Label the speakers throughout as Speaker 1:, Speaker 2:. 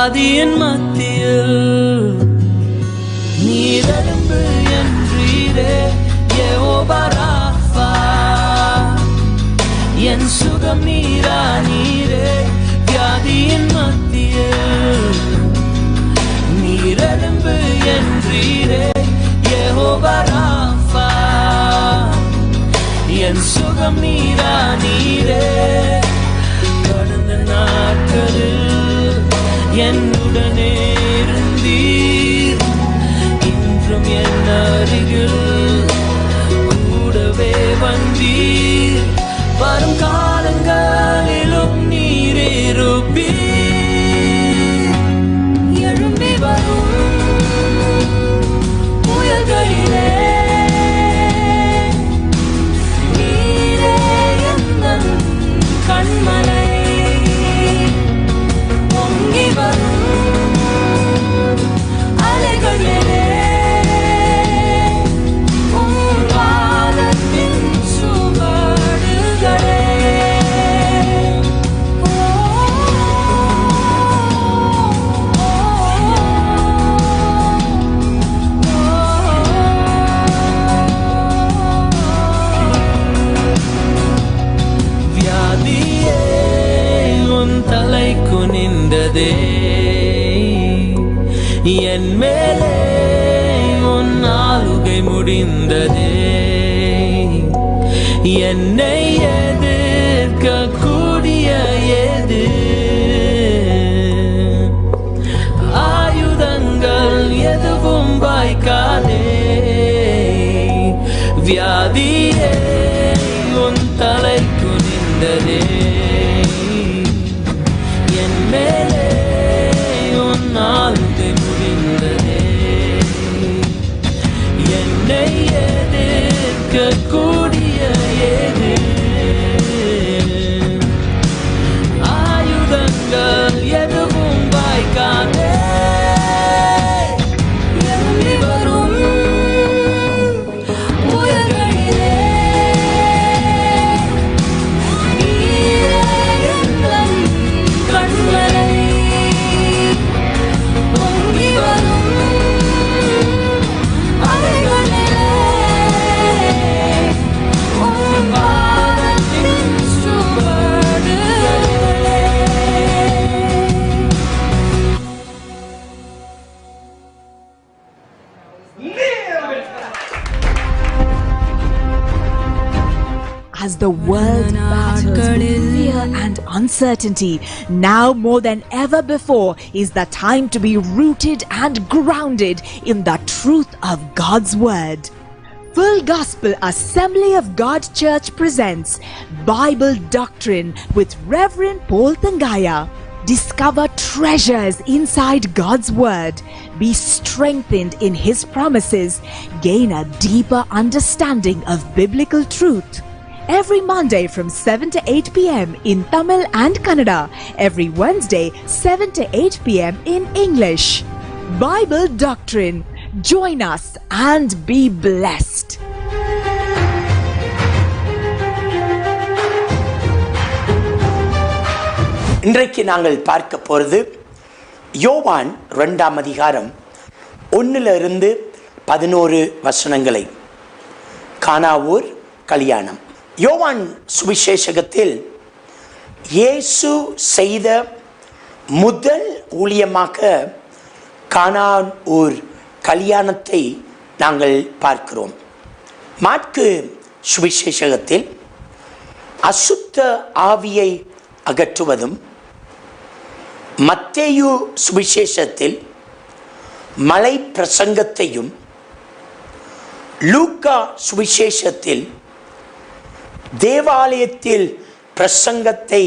Speaker 1: வியாதியின் மத்தியில் நீரரும்பு என்றீரே யெகோவா ராஃபா. என் சுகம் நீரா நீரே வியாதியின் மத்தியில் நீரரும்பு என்றீரே யெகோவா ராஃபா. என் சுகம் நீரா நீரே. கடந்த நாட்களில் என்னுடனே இருந்தீர், இன்றும் என் அருகில் கூடவே வந்தீர். வரும் காலங்களிலும் நீரிருப்பீர். எழும்பி வரும் புயல்களிலே நீரே எந்தன் கண்மலை. பொங்கி வரும் அலைகளிலே உம் பாதத்தின் சுவடுகளே. வியாதியே உன் தலை குனிந்ததே, என் மேலே உன் ஆளுகை முடிந்ததே. என்னை எதிர்க்க கூடிய எது ஆயுதங்கள் எதுவும் வாய்க்காதே. வியாதியே உன் தலை குனிந்ததே, என் மேலே உன் ஆளுகை முடிந்ததே. என்னை எதிர்க்க கூடிய எது ஆயுதங்கள் எதுவும் வாய்க்காதே. எழும்பி வரும் புயல்களிலே நீரே எந்தன் கண்மலை. பொங்கி வரும் அலைகளிலே உம் பாதத்தின் சுவடுகளே.
Speaker 2: As the world battles with fear and uncertainty, now more than ever before is the time to be rooted and grounded in the truth of God's Word. Full Gospel Assembly of God Church presents Bible Doctrine with Reverend Paul Thangaya. Discover treasures inside God's Word. Be strengthened in His promises. Gain a deeper understanding of biblical truth. Every Monday from 7 to 8 p.m. in Tamil and Kannada. Every Wednesday 7 to 8 p.m. in English. Bible Doctrine. Join us and be blessed.
Speaker 3: இன்றைக்கு நாங்கள் பார்க்க போகிறது யோவான் 2ஆம் அதிகாரம் 1 to 11 வசனங்களை. கானாவூர் கல்யாணம். யோவான் சுவிசேஷகத்தில் இயேசு செய்த முதல் ஊழியமாக கானாவூர் கல்யாணத்தை நாங்கள் பார்க்கிறோம். மாற்கு சுவிசேஷகத்தில் அசுத்த ஆவியை அகற்றுவதும், மத்தேயு சுவிசேஷத்தில் மலை பிரசங்கத்தையும், லூக்கா சுவிசேஷத்தில் தேவாலயத்தில் பிரசங்கத்தை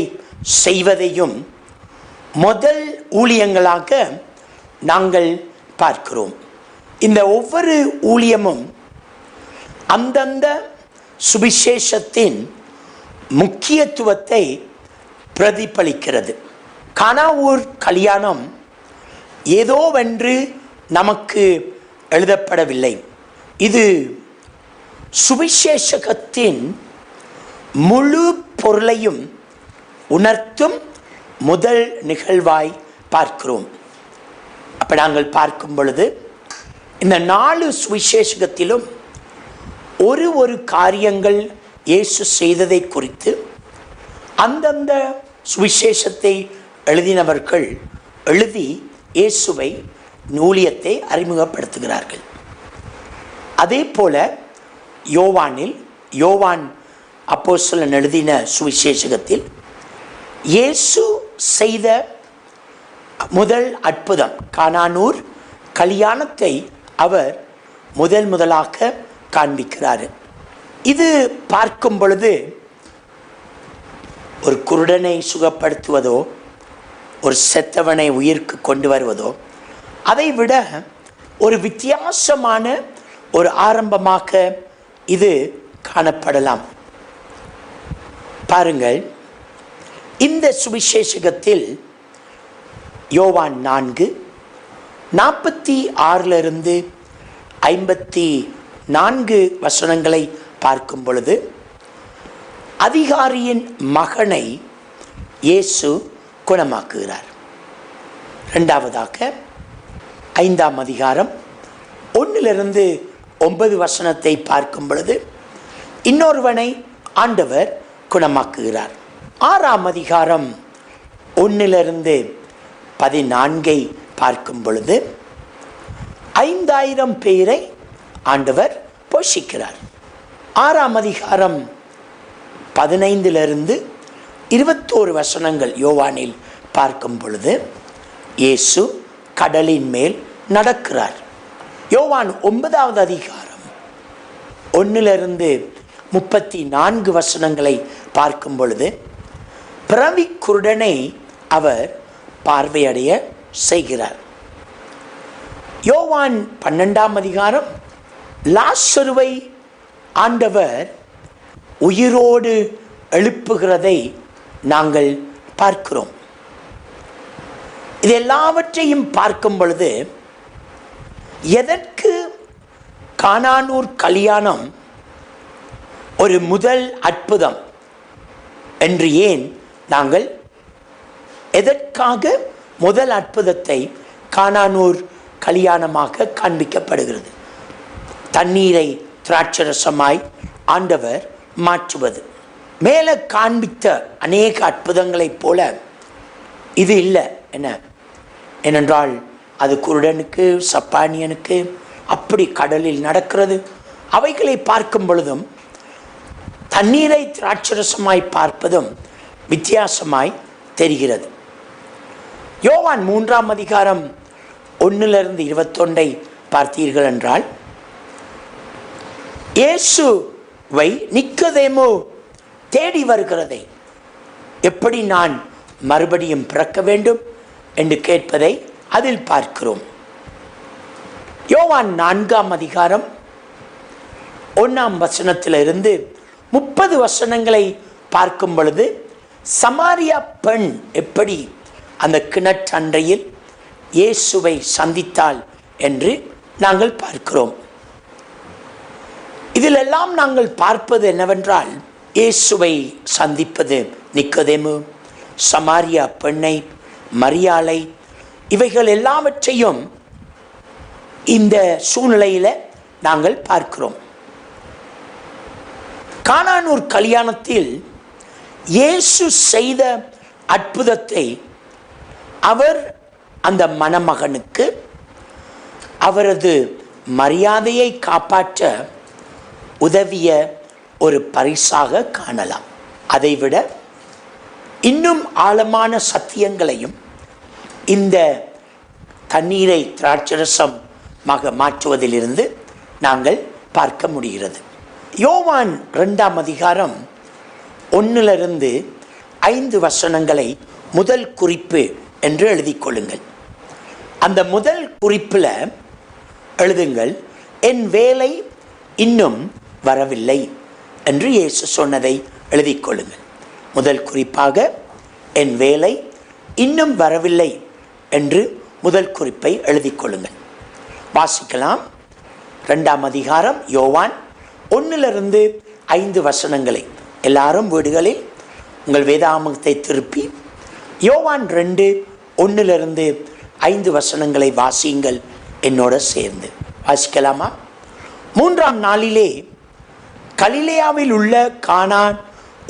Speaker 3: செய்வதையும் முதல் ஊழியங்களாக நாங்கள் பார்க்கிறோம். இந்த ஒவ்வொரு ஊழியமும் அந்தந்த சுவிசேஷத்தின் முக்கியத்துவத்தை பிரதிபலிக்கிறது. கானாவூர் கல்யாணம் ஏதோவென்று நமக்கு எழுதப்படவில்லை. இது சுவிசேஷகத்தின் முழு பொருளையும் உணர்த்தும் முதல் நிகழ்வாய் பார்க்கிறோம். அப்போ நாங்கள் பார்க்கும் பொழுது இந்த 4 சுவிசேஷகத்திலும் ஒரு காரியங்கள் இயேசு செய்ததை குறித்து அந்தந்த சுவிசேஷத்தை எழுதினவர்கள் எழுதி இயேசுவை ஊழியத்தை அறிமுகப்படுத்துகிறார்கள். அதே போல யோவான் அப்போஸ்தலன் எழுதின சுவிசேஷகத்தில் இயேசு செய்த முதல் அற்புதம் கானானூர் கல்யாணத்தை அவர் முதலாக காண்பிக்கிறார். இது பார்க்கும் பொழுது ஒரு குருடனை சுகப்படுத்துவதோ ஒரு செத்தவனை உயிருக்கு கொண்டு வருவதோ அதை விட ஒரு வித்தியாசமான ஒரு ஆரம்பமாக இது காணப்படலாம். பாருங்கள், இந்த சுவிசேஷகத்தில் யோவான் 4:46 54 வசனங்களை பார்க்கும் பொழுது அதிகாரியின் மகனை இயேசு குணமாக்குகிறார். இரண்டாவதாக 5ஆம் அதிகாரம் 1-9 வசனத்தை பார்க்கும் பொழுது இன்னொருவனை ஆண்டவர் குணமாக்குகிறார். 6ஆம் அதிகாரம் 1-14 பார்க்கும் பொழுது 5000 பேரை ஆண்டவர் போஷிக்கிறார். 6ஆம் அதிகாரம் 15-21 வசனங்கள் யோவானில் பார்க்கும் பொழுது இயேசு கடலின் மேல் நடக்கிறார். யோவான் 9ஆவது அதிகாரம் 1-34 வசனங்களை பார்க்கும் பொழுது பிறவி குருடனை அவர் பார்வையடைய செய்கிறார். யோவான் 12ஆம் அதிகாரம் லாசருவை ஆண்டவர் உயிரோடு எழுப்புகிறதை நாங்கள் பார்க்கிறோம். இது எல்லாவற்றையும் பார்க்கும் பொழுது எதற்கு கானானூர் கல்யாணம் ஒரு முதல் அற்புதம் என்று ஏன் நாங்கள் எதற்காக முதல் அற்புதத்தை கானானூர் கல்யாணமாக காண்பிக்கப்படுகிறது? தண்ணீரை திராட்சரசமாய் ஆண்டவர் மாற்றுவது. மேலே காண்பித்த அநேக அற்புதங்களைப் போல இது இல்லை. ஏனென்றால் அது குருடனுக்கு சப்பானியனுக்கு அப்படி கடலில் நடக்கிறது. அவைகளை பார்க்கும் பொழுதும் தண்ணீரை திராட்சரசமாய் பார்ப்பதும் வித்தியாசமாய் தெரிகிறது. யோவான் 3ஆம் அதிகாரம் 1-21 பார்த்தீர்கள் என்றால் இயேசுவை நிக்கோதேமு தேடி வருகிறதை, எப்படி நான் மறுபடியும் பிறக்க வேண்டும் என்று கேட்பதை அதில் பார்க்கிறோம். யோவான் 4ஆம் அதிகாரம் 1ஆம் வசனத்திலிருந்து 30 வசனங்களை பார்க்கும் பொழுது சமாரியா பெண் எப்படி அந்த கிணற்றண்டையில் இயேசுவை சந்தித்தாள் என்று நாங்கள் பார்க்கிறோம். இதிலெல்லாம் நாங்கள் பார்ப்பது என்னவென்றால் இயேசுவை சந்திப்பது நிக்கோதேமு, சமாரியா பெண்ணை, மரியாளை, இவைகள் எல்லாவற்றையும் இந்த சூழ்நிலையில் நாங்கள் பார்க்கிறோம். கானானூர் கல்யாணத்தில் இயேசு செய்த அற்புதத்தை அவர் அந்த மணமகனுக்கு அவரது மரியாதையை காப்பாற்ற உதவிய ஒரு பரிசாக காணலாம். அதைவிட இன்னும் ஆழமான சத்தியங்களையும் இந்த தண்ணீரை திராட்சரசமாக மாற்றுவதிலிருந்து நாங்கள் பார்க்க முடிகிறது. யோவான் 2ஆம் அதிகாரம் 1-5 வசனங்களை முதல் குறிப்பு என்று எழுதிக் கொள்ளுங்கள். அந்த முதல் குறிப்பில் எழுதுங்கள், என் வேலை இன்னும் வரவில்லை என்று இயேசு சொன்னதை எழுதிக் கொள்ளுங்கள். முதல் குறிப்பாக என் வேலை இன்னும் வரவில்லை என்று முதல் குறிப்பை எழுதிக் கொள்ளுங்கள். வாசிக்கலாம். 2ஆம் அதிகாரம் யோவான் 1-5 வசனங்களை எல்லாரும் வீடுகளில் உங்கள் வேதாகமத்தை திருப்பி யோவான் 2:1-4 5 வசனங்களை வாசியுங்கள் என்னோட சேர்ந்து. வாசிக்கலாமா? 3ஆம் நாளிலே கலிலேயாவில் உள்ள கானான்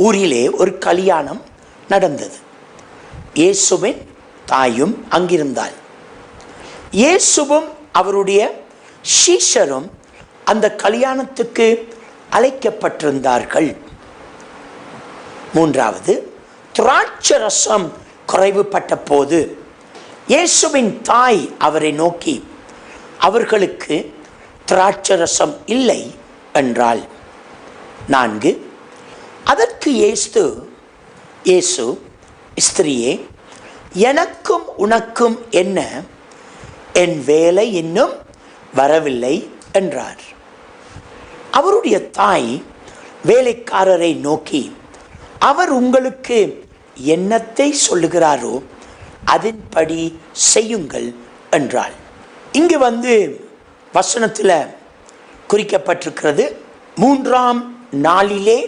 Speaker 3: ஊரிலே ஒரு கல்யாணம் நடந்தது. இயேசுவின் தாயும் அங்கிருந்தாள். இயேசுவும் அவருடைய சீஷரும் அந்த கல்யாணத்துக்கு அழைக்கப்பட்டிருந்தார்கள். 3வது, திராட்சரசம் குறைவுபட்ட போது இயேசுவின் தாய் அவரை நோக்கி, அவர்களுக்கு திராட்சரசம் இல்லை என்றாள். 4, அதற்கு இயேசு, ஸ்திரியே, எனக்கும் உனக்கும் என்ன? என் வேலை இன்னும் வரவில்லை என்றார். அவருடைய தாய் வேலைக்காரரை நோக்கி, அவர் உங்களுக்கு என்னத்தை சொல்லுகிறாரோ அதன்படி செய்யுங்கள் என்றாள். இங்கு வசனத்தில் குறிக்கப்பட்டிருக்கிறது, 3ஆம் நாளிலே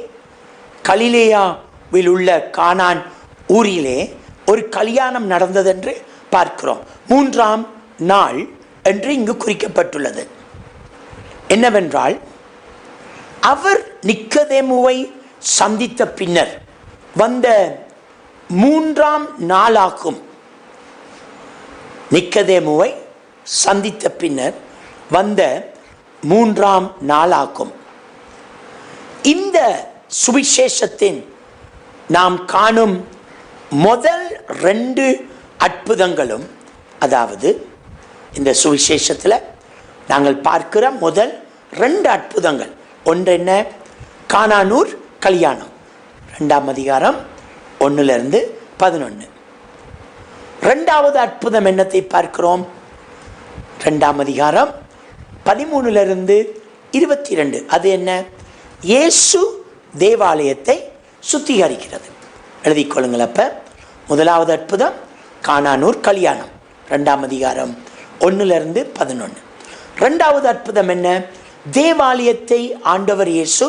Speaker 3: கலிலேயாவில் உள்ள கானான் ஊரிலே ஒரு கல்யாணம் நடந்ததென்று பார்க்கிறோம். 3ஆம் நாள் என்று இங்கு குறிக்கப்பட்டுள்ளது. என்னவென்றால், அவர் நிக்கதேமுவை சந்தித்த பின்னர் வந்த 3ஆம் நாளாகும். நிக்கதேமுவை சந்தித்த பின்னர் வந்த 3ஆம் நாளாகும். இந்த சுவிசேஷத்தின் நாம் காணும் முதல் 2 அற்புதங்களும், அதாவது இந்த சுவிசேஷத்தில் நாங்கள் பார்க்கிற முதல் 2 அற்புதங்கள், ஒன்று என்ன? கானானூர் கல்யாணம், 2ஆம் அதிகாரம் 1-11. 2வது அற்புதம் என்னத்தை பார்க்கிறோம்? 2ஆம் அதிகாரம் 13-22. அது என்ன? இயேசு தேவாலயத்தை சுத்திகரிக்கிறது. எழுதிக் கொள்ளுங்கள். அப்ப 1வது அற்புதம் கானானூர் கல்யாணம், 2ஆம் அதிகாரம் 1-11. 2வது அற்புதம் என்ன? தேவாலயத்தை ஆண்டவர் இயேசு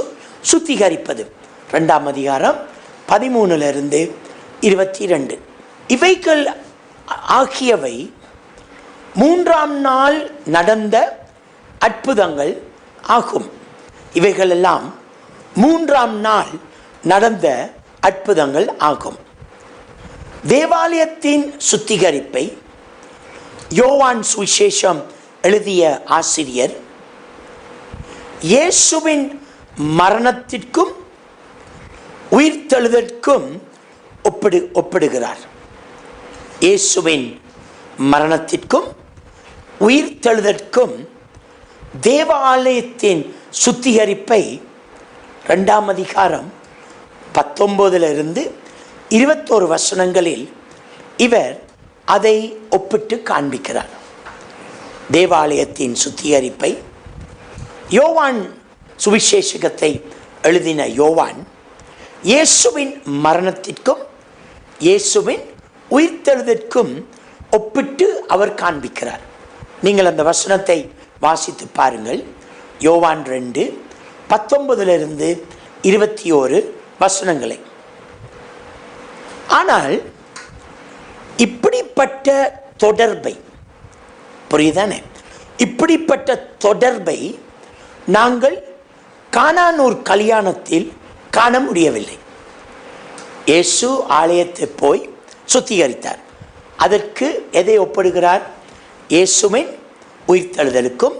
Speaker 3: சுத்திகரிப்பது, 2ஆம் அதிகாரம் 13-22. இவைகள் ஆகியவை 3ஆம் நாள் நடந்த அற்புதங்கள் ஆகும். இவைகளெல்லாம் 3ஆம் நாள் நடந்த அற்புதங்கள் ஆகும். தேவாலயத்தின் சுத்திகரிப்பை யோவான் சுவிசேஷம் எழுதிய ஆசிரியர் இயேசுவின் மரணத்திற்கும் உயிர்த்தெழுதற்கும் ஒப்பிடுகிறார். இயேசுவின் மரணத்திற்கும் உயிர்த்தெழுதற்கும் தேவாலயத்தின் சுத்திகரிப்பை 2ஆம் அதிகாரம் 19-21 வசனங்களில் இவர் அதை ஒப்பிட்டு காண்பிக்கிறார். தேவாலயத்தின் சுத்திகரிப்பை யோவான் சுவிசேஷகத்தை எழுதின யோவான் இயேசுவின் மரணத்திற்கும் இயேசுவின் உயிர்த்தெழுதற்கும் ஒப்பிட்டு அவர் காண்பிக்கிறார். நீங்கள் அந்த வசனத்தை வாசித்து பாருங்கள். யோவான் 2:19-21 வசனங்களை. ஆனால் இப்படிப்பட்ட தொடர்பை, புரியுதானே, இப்படிப்பட்ட தொடர்பை நாங்கள் கானானூர் கல்யாணத்தில் காண முடியவில்லை. இயேசு ஆலயத்தை போய் சுத்திகரித்தார். அதற்கு எதை ஒப்பிடுகிறார்? இயேசுவின் உயிர்த்தெழுதலுக்கும்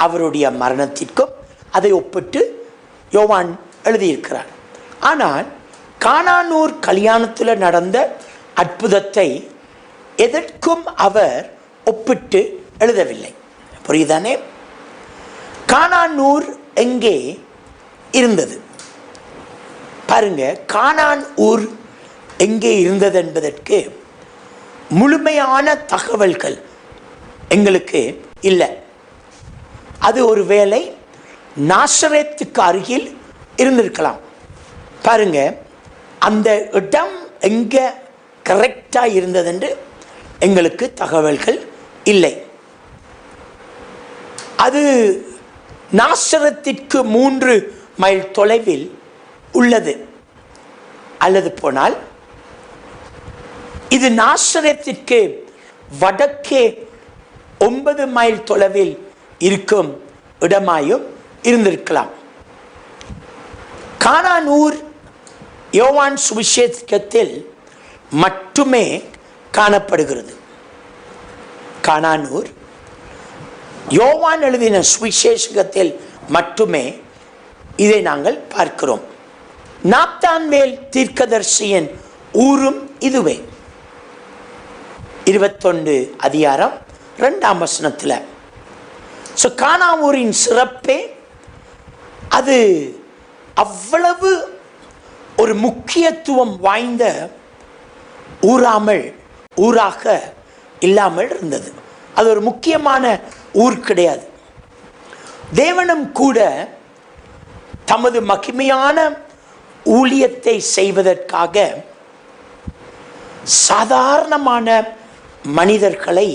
Speaker 3: அவருடைய மரணத்திற்கும் அதை ஒப்பிட்டு யோவான் எழுதியிருக்கிறார். ஆனால் கானானூர் கல்யாணத்தில் நடந்த அற்புதத்தை எதற்கும் அவர் ஒப்பிட்டு எழுதவில்லை. புரியுதானே? கானானூர் எங்கே இருந்தது பாருங்க. கானான் ஊர் எங்கே இருந்தது என்பதற்கு முழுமையான தகவல்கள் எங்களுக்கு இல்லை. அது ஒருவேளை நாசரேத்துக்கு அருகில் இருந்திருக்கலாம். பாருங்க, அந்த இடம் எங்க கரெக்டா இருந்ததென்று எங்களுக்கு தகவல்கள் இல்லை. அது நாசரத்திற்கு 3 மைல் தொலைவில் உள்ளது. அல்லது போனால் இது நாசரத்திற்கு வடக்கே 9 மைல் தொலைவில் இருக்கும் இடமாயும் இருந்திருக்கலாம். கானான் ஊர் யோவான் சுவிசேஷத்தில் மட்டுமே காணப்படுகிறது. கானான் ஊர் யோவான் எழுதின சுவிசேஷத்தில் மட்டுமே இதை நாங்கள் பார்க்கிறோம். நாத்தான்வேல் தீர்க்கதரிசியின் ஊரும் இதுவே. 21 அதிகாரம் 2ஆம் வசனத்தில். கானான் ஊரின் சிறப்பே அது அவ்வளவு ஒரு முக்கியத்துவம் வாய்ந்த ஊராக இல்லாமல் இருந்தது. அது ஒரு முக்கியமான ஊர் கிடையாது. தேவனும் கூட தமது மகிமையான ஊழியத்தை செய்வதற்காக சாதாரணமான மனிதர்களை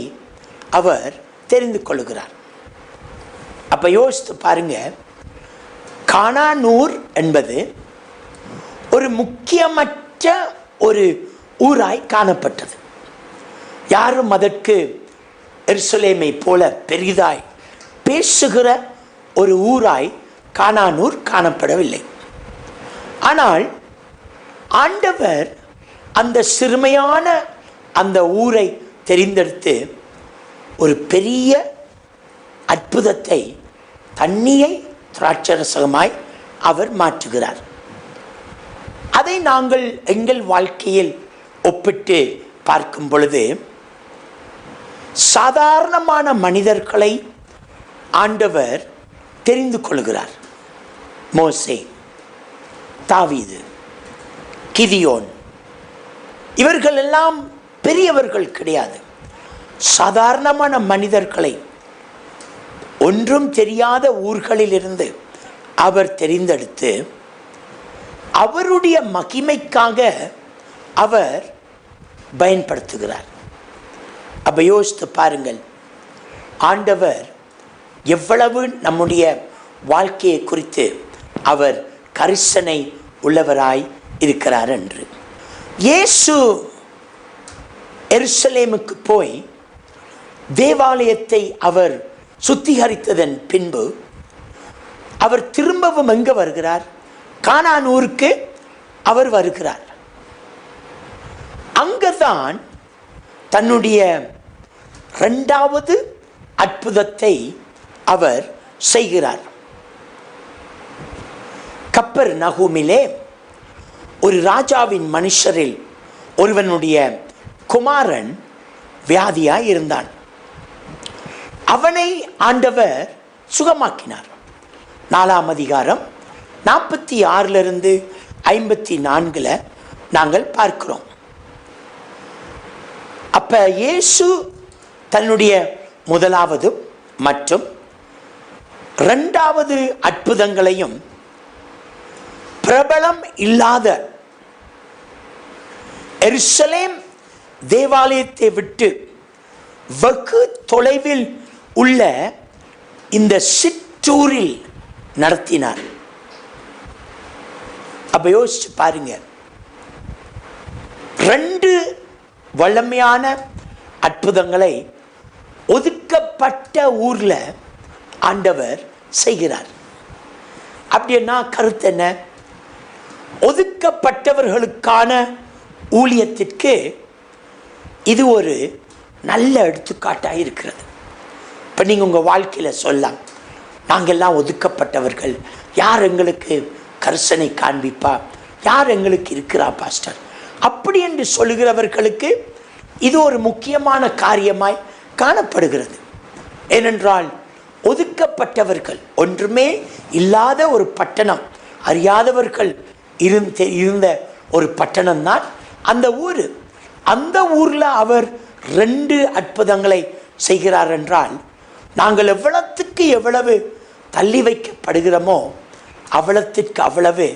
Speaker 3: அவர் தெரிந்து கொள்கிறார். அப்ப யோசித்து பாருங்க, கானானூர் என்பது ஒரு முக்கியமற்ற ஒரு ஊராய் காணப்பட்டது. யாரும் அதற்கு எருசலேமை போல பெரிதாய் பேசுகிற ஒரு ஊராய் கானானூர் காணப்படவில்லை. ஆனால் ஆண்டவர் அந்த சிறுமையான அந்த ஊரை தெரிந்தெடுத்து ஒரு பெரிய அற்புதத்தை, தண்ணியை திராட்சரசமாய் அவர் மாற்றுகிறார். அதை நாங்கள் எங்கள் வாழ்க்கையில் ஒப்பிட்டு பார்க்கும் பொழுது, சாதாரணமான மனிதர்களை ஆண்டவர் தெரிந்து கொள்கிறார். மோசே, தாவீது, கிதியோன், இவர்கள் எல்லாம் பெரியவர்கள் கிடையாது. சாதாரணமான மனிதர்களை, ஒன்றும் தெரியாத ஊர்களிலிருந்து அவர் தெரிந்தெடுத்து அவருடைய மகிமைக்காக அவர் பயன்படுத்துகிறார். அப்ப யோசித்து பாருங்கள், ஆண்டவர் எவ்வளவு நம்முடைய வாழ்க்கையை குறித்து அவர் கரிசனை உள்ளவராய் இருக்கிறார் என்று. இயேசு எருசலேமுக்கு போய் தேவாலயத்தை அவர் சுத்திகரித்ததன் பின்பு அவர் திரும்பவும் எங்க வருகிறார்? கானான் ஊருக்கு அவர் வருகிறார். அங்கதான் தன்னுடைய 2வது அற்புதத்தை அவர் செய்கிறார். கப்பர்நகூமிலே ஒரு ராஜாவின் மனுஷரில் ஒருவனுடைய குமாரன் வியாதியாய் இருந்தான். அவனை ஆண்டவர் சுகமாக்கினார். 4ஆம் அதிகாரம் 46 54 நாங்கள் பார்க்கிறோம். அப்ப இயேசு தன்னுடைய 1வது மற்றும் 2வது அற்புதங்களையும் பிரபலம் இல்லாத எருசலேம் தேவாலயத்தை விட்டு வெகு தொலைவில் உள்ள இந்த சிற்றூரில் நடத்தினார். அப்ப யோசிச்சு பாருங்க, 2 வல்லமையான அற்புதங்களை ஒதுக்கப்பட்ட ஊர்ல ஆண்டவர் செய்கிறார். அப்படின்னா கருத்து என்ன? ஒதுக்கப்பட்டவர்களுக்கான ஊழியத்திற்கு இது ஒரு நல்ல எடுத்துக்காட்டாக இருக்கிறது. இப்போ நீங்கள் உங்கள் வாழ்க்கையில் சொல்லலாம், நாங்கள்லாம் ஒதுக்கப்பட்டவர்கள், யார் எங்களுக்கு கரிசனை காண்பிப்பா, யார் எங்களுக்கு இருக்கிறா பாஸ்டர், அப்படி என்று சொல்லுகிறவர்களுக்கு இது ஒரு முக்கியமான காரியமாய் காணப்படுகிறது. ஏனென்றால் ஒதுக்கப்பட்டவர்கள், ஒன்றுமே இல்லாத ஒரு பட்டணம், அறியாதவர்கள் இருந்த ஒரு பட்டணம் தான் அந்த ஊர். அந்த ஊரில் அவர் 2 அற்புதங்களை செய்கிறார் என்றால், நாங்கள் எவ்வளவு தள்ளி வைக்கப்படுகிறோமோ அவ்வளத்திற்கு அவ்வளவு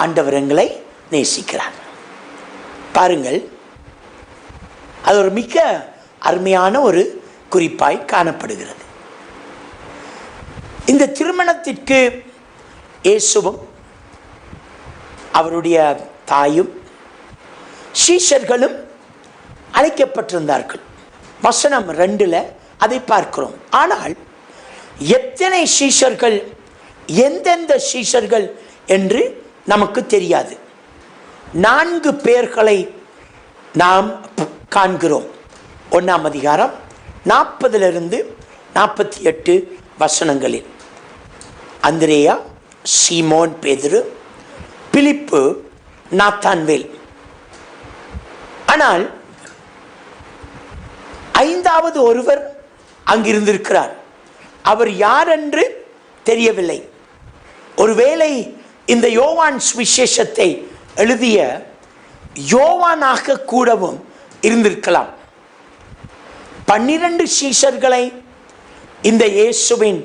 Speaker 3: ஆண்டவர் எங்களை நேசிக்கிறார். பாருங்கள், அது ஒரு மிக அருமையான ஒரு குறிப்பாய் காணப்படுகிறது. இந்த திருமணத்திற்கு இயேசுவும் அவருடைய தாயும் சீஷர்களும் அழைக்கப்பட்டிருந்தார்கள். வசனம் 2 அதை பார்க்கிறோம். ஆனால் எத்தனை சீஷர்கள், எந்தெந்த சீஷர்கள் என்று நமக்கு தெரியாது. 4 பேர்களை நாம் காண்கிறோம். 1ஆம் அதிகாரம் 40 48 வசனங்களில் அந்திரேயா, சீமோன் பேதுரு, பிலிப்பு, நாத்தான்வேல். ஆனால் 5வது ஒருவர் அங்கிருந்திருக்கிறார். அவர் யார் என்று தெரியவில்லை. ஒருவேளை இந்த யோவான் சுவிசேஷத்தை எழுதிய யோவானாக கூடவும் இருந்திருக்கலாம். 12 சீஷர்களை இந்த இயேசுவின்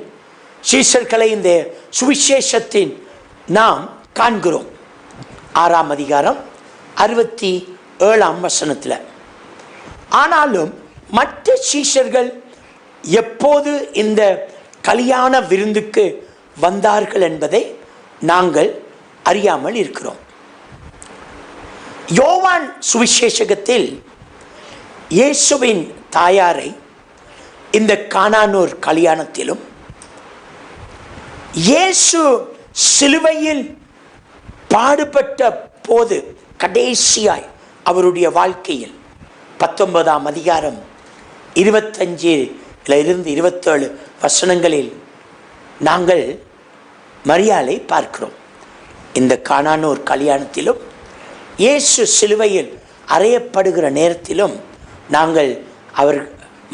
Speaker 3: சீஷர்களை இந்த சுவிசேஷத்தின் நாம் காண்கிறோம். 6ஆம் அதிகாரம் 67ஆம் வசனத்தில். ஆனாலும் மற்ற சீஷர்கள் எப்போது இந்த கல்யாண விருந்துக்கு வந்தார்கள் என்பதை நாங்கள் அறியாமல் இருக்கிறோம். யோவான் சுவிசேஷகத்தில் இயேசுவின் தாயாரை இந்த கானானூர் கல்யாணத்திலும், இயேசு சிலுவையில் பாடுபட்ட போது கடைசியாய் அவருடைய வாழ்க்கையில் 19ஆம் அதிகாரம் 25 27 வசனங்களில் நாங்கள் மரியாளை பார்க்கிறோம். இந்த கானானூர் கல்யாணத்திலும் இயேசு சிலுவையில் அறையப்படுகிற நேரத்திலும் நாங்கள் அவர்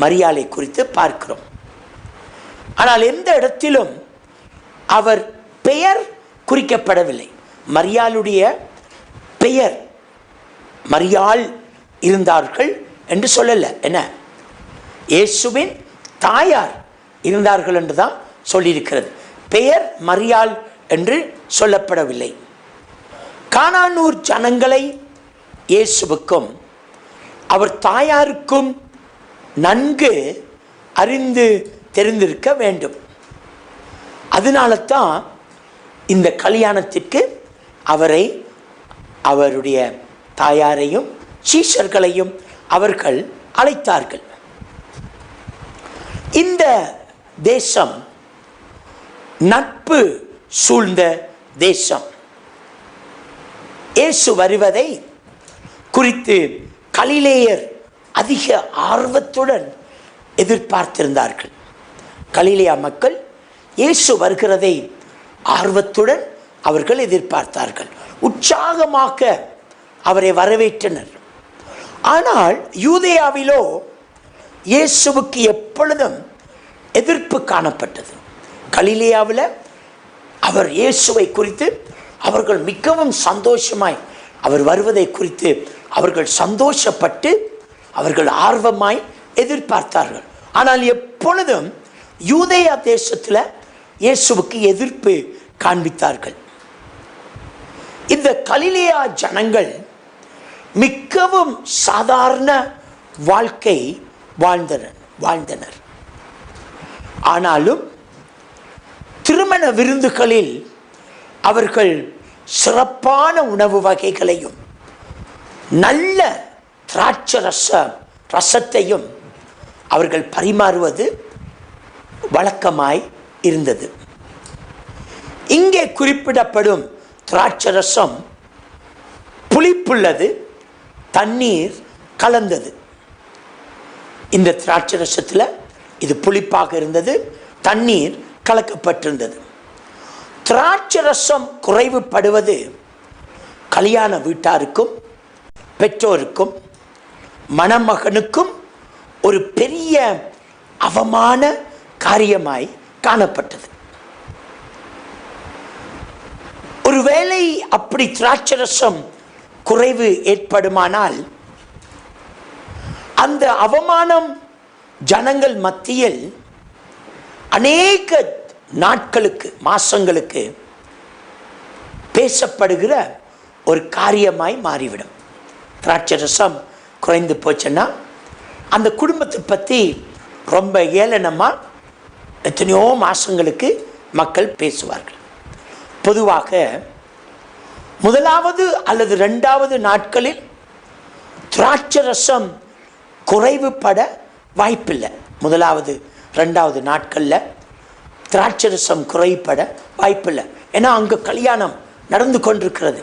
Speaker 3: மரியாளை குறித்து பார்க்கிறோம். ஆனால் எந்த இடத்திலும் அவர் பெயர் குறிக்கப்படவில்லை. மரியாளுடைய பெயர் மரியாள் இருந்தார்கள் என்று சொல்லல. என்ன, இயேசுவின் தாயார் இருந்தார்கள் என்று தான் சொல்லியிருக்கிறது. பெயர் மரியாள் என்று சொல்லப்படவில்லை. கானானூர் ஜனங்களை இயேசுவுக்கும் அவர் தாயாருக்கும் நன்கு அறிந்து தெரிந்திருக்க வேண்டும். அதனால தான் இந்த கல்யாணத்திற்கு அவரை, அவருடைய தாயாரையும் சீஷர்களையும் அவர்கள் அழைத்தார்கள். இந்த தேசம் நட்பு சூழ்ந்த தேசம். இயேசு வருவதை குறித்து கலிலேயர் அதிக ஆர்வத்துடன் எதிர்பார்த்திருந்தார்கள். கலிலேயா மக்கள் இயேசு வருகிறதை ஆர்வத்துடன் அவர்கள் எதிர்பார்த்தார்கள். உற்சாகமாக அவரை வரவேற்றனர். ஆனால் யூதேயாவிலோ இயேசுவுக்கு எப்பொழுதும் எதிர்ப்பு காணப்பட்டது. கலிலேயாவில் அவர் இயேசுவை குறித்து அவர்கள் மிகவும் சந்தோஷமாய், அவர் வருவதை குறித்து அவர்கள் சந்தோஷப்பட்டு அவர்கள் ஆர்வமாய் எதிர்பார்த்தார்கள். ஆனால் எப்பொழுதும் யூதேயா தேசத்தில் இயேசுவுக்கு எதிர்ப்பு காண்பித்தார்கள். இந்த கலிலேயா ஜனங்கள் மிகவும் சாதாரண வாழ்க்கை வாழ்ந்தனர். ஆனாலும் திருமண விருந்துகளில் அவர்கள் சிறப்பான உணவு வகைகளையும் நல்ல திராட்சை ரசத்தையும் அவர்கள் பரிமாறுவது வழக்கமாய் இருந்தது. இங்கே குறிப்பிடப்படும் திராட்சை ரசம் புளிப்புள்ளது, தண்ணீர் கலந்தது. இந்த திராட்சை ரசத்தில் இது புளிப்பாக இருந்தது, தண்ணீர் கலக்கப்பட்டிருந்தது. திராட்சை ரசம் குறைவுபடுவது கல்யாண வீட்டாருக்கும் பெற்றோருக்கும் மணமகனுக்கும் ஒரு பெரிய அவமான காரியமாய் காணப்பட்டது. ஒருவேளை அப்படி திராட்சை ரசம் குறைவு ஏற்படுமானால் அந்த அவமானம் ஜனங்கள் மத்தியில் அநேக நாட்களுக்கு, மாசங்களுக்கு பேசப்படுகிற ஒரு காரியமாய் மாறிவிடும். திராட்சை ரசம் குறைந்து போச்சுன்னா அந்த குடும்பத்தை பற்றி ரொம்ப ஏளனமாக எத்தனையோ மாசங்களுக்கு மக்கள் பேசுவார்கள். பொதுவாக முதலாவது அல்லது 2வது நாட்களில் திராட்சை ரசம் குறைவுபட வாய்ப்பில்லை. முதலாவது 2வது நாட்களில் திராட்சரசம் குறைபட வாய்ப்பில்லை. ஏன்னா அங்கே கல்யாணம் நடந்து கொண்டிருக்கிறது.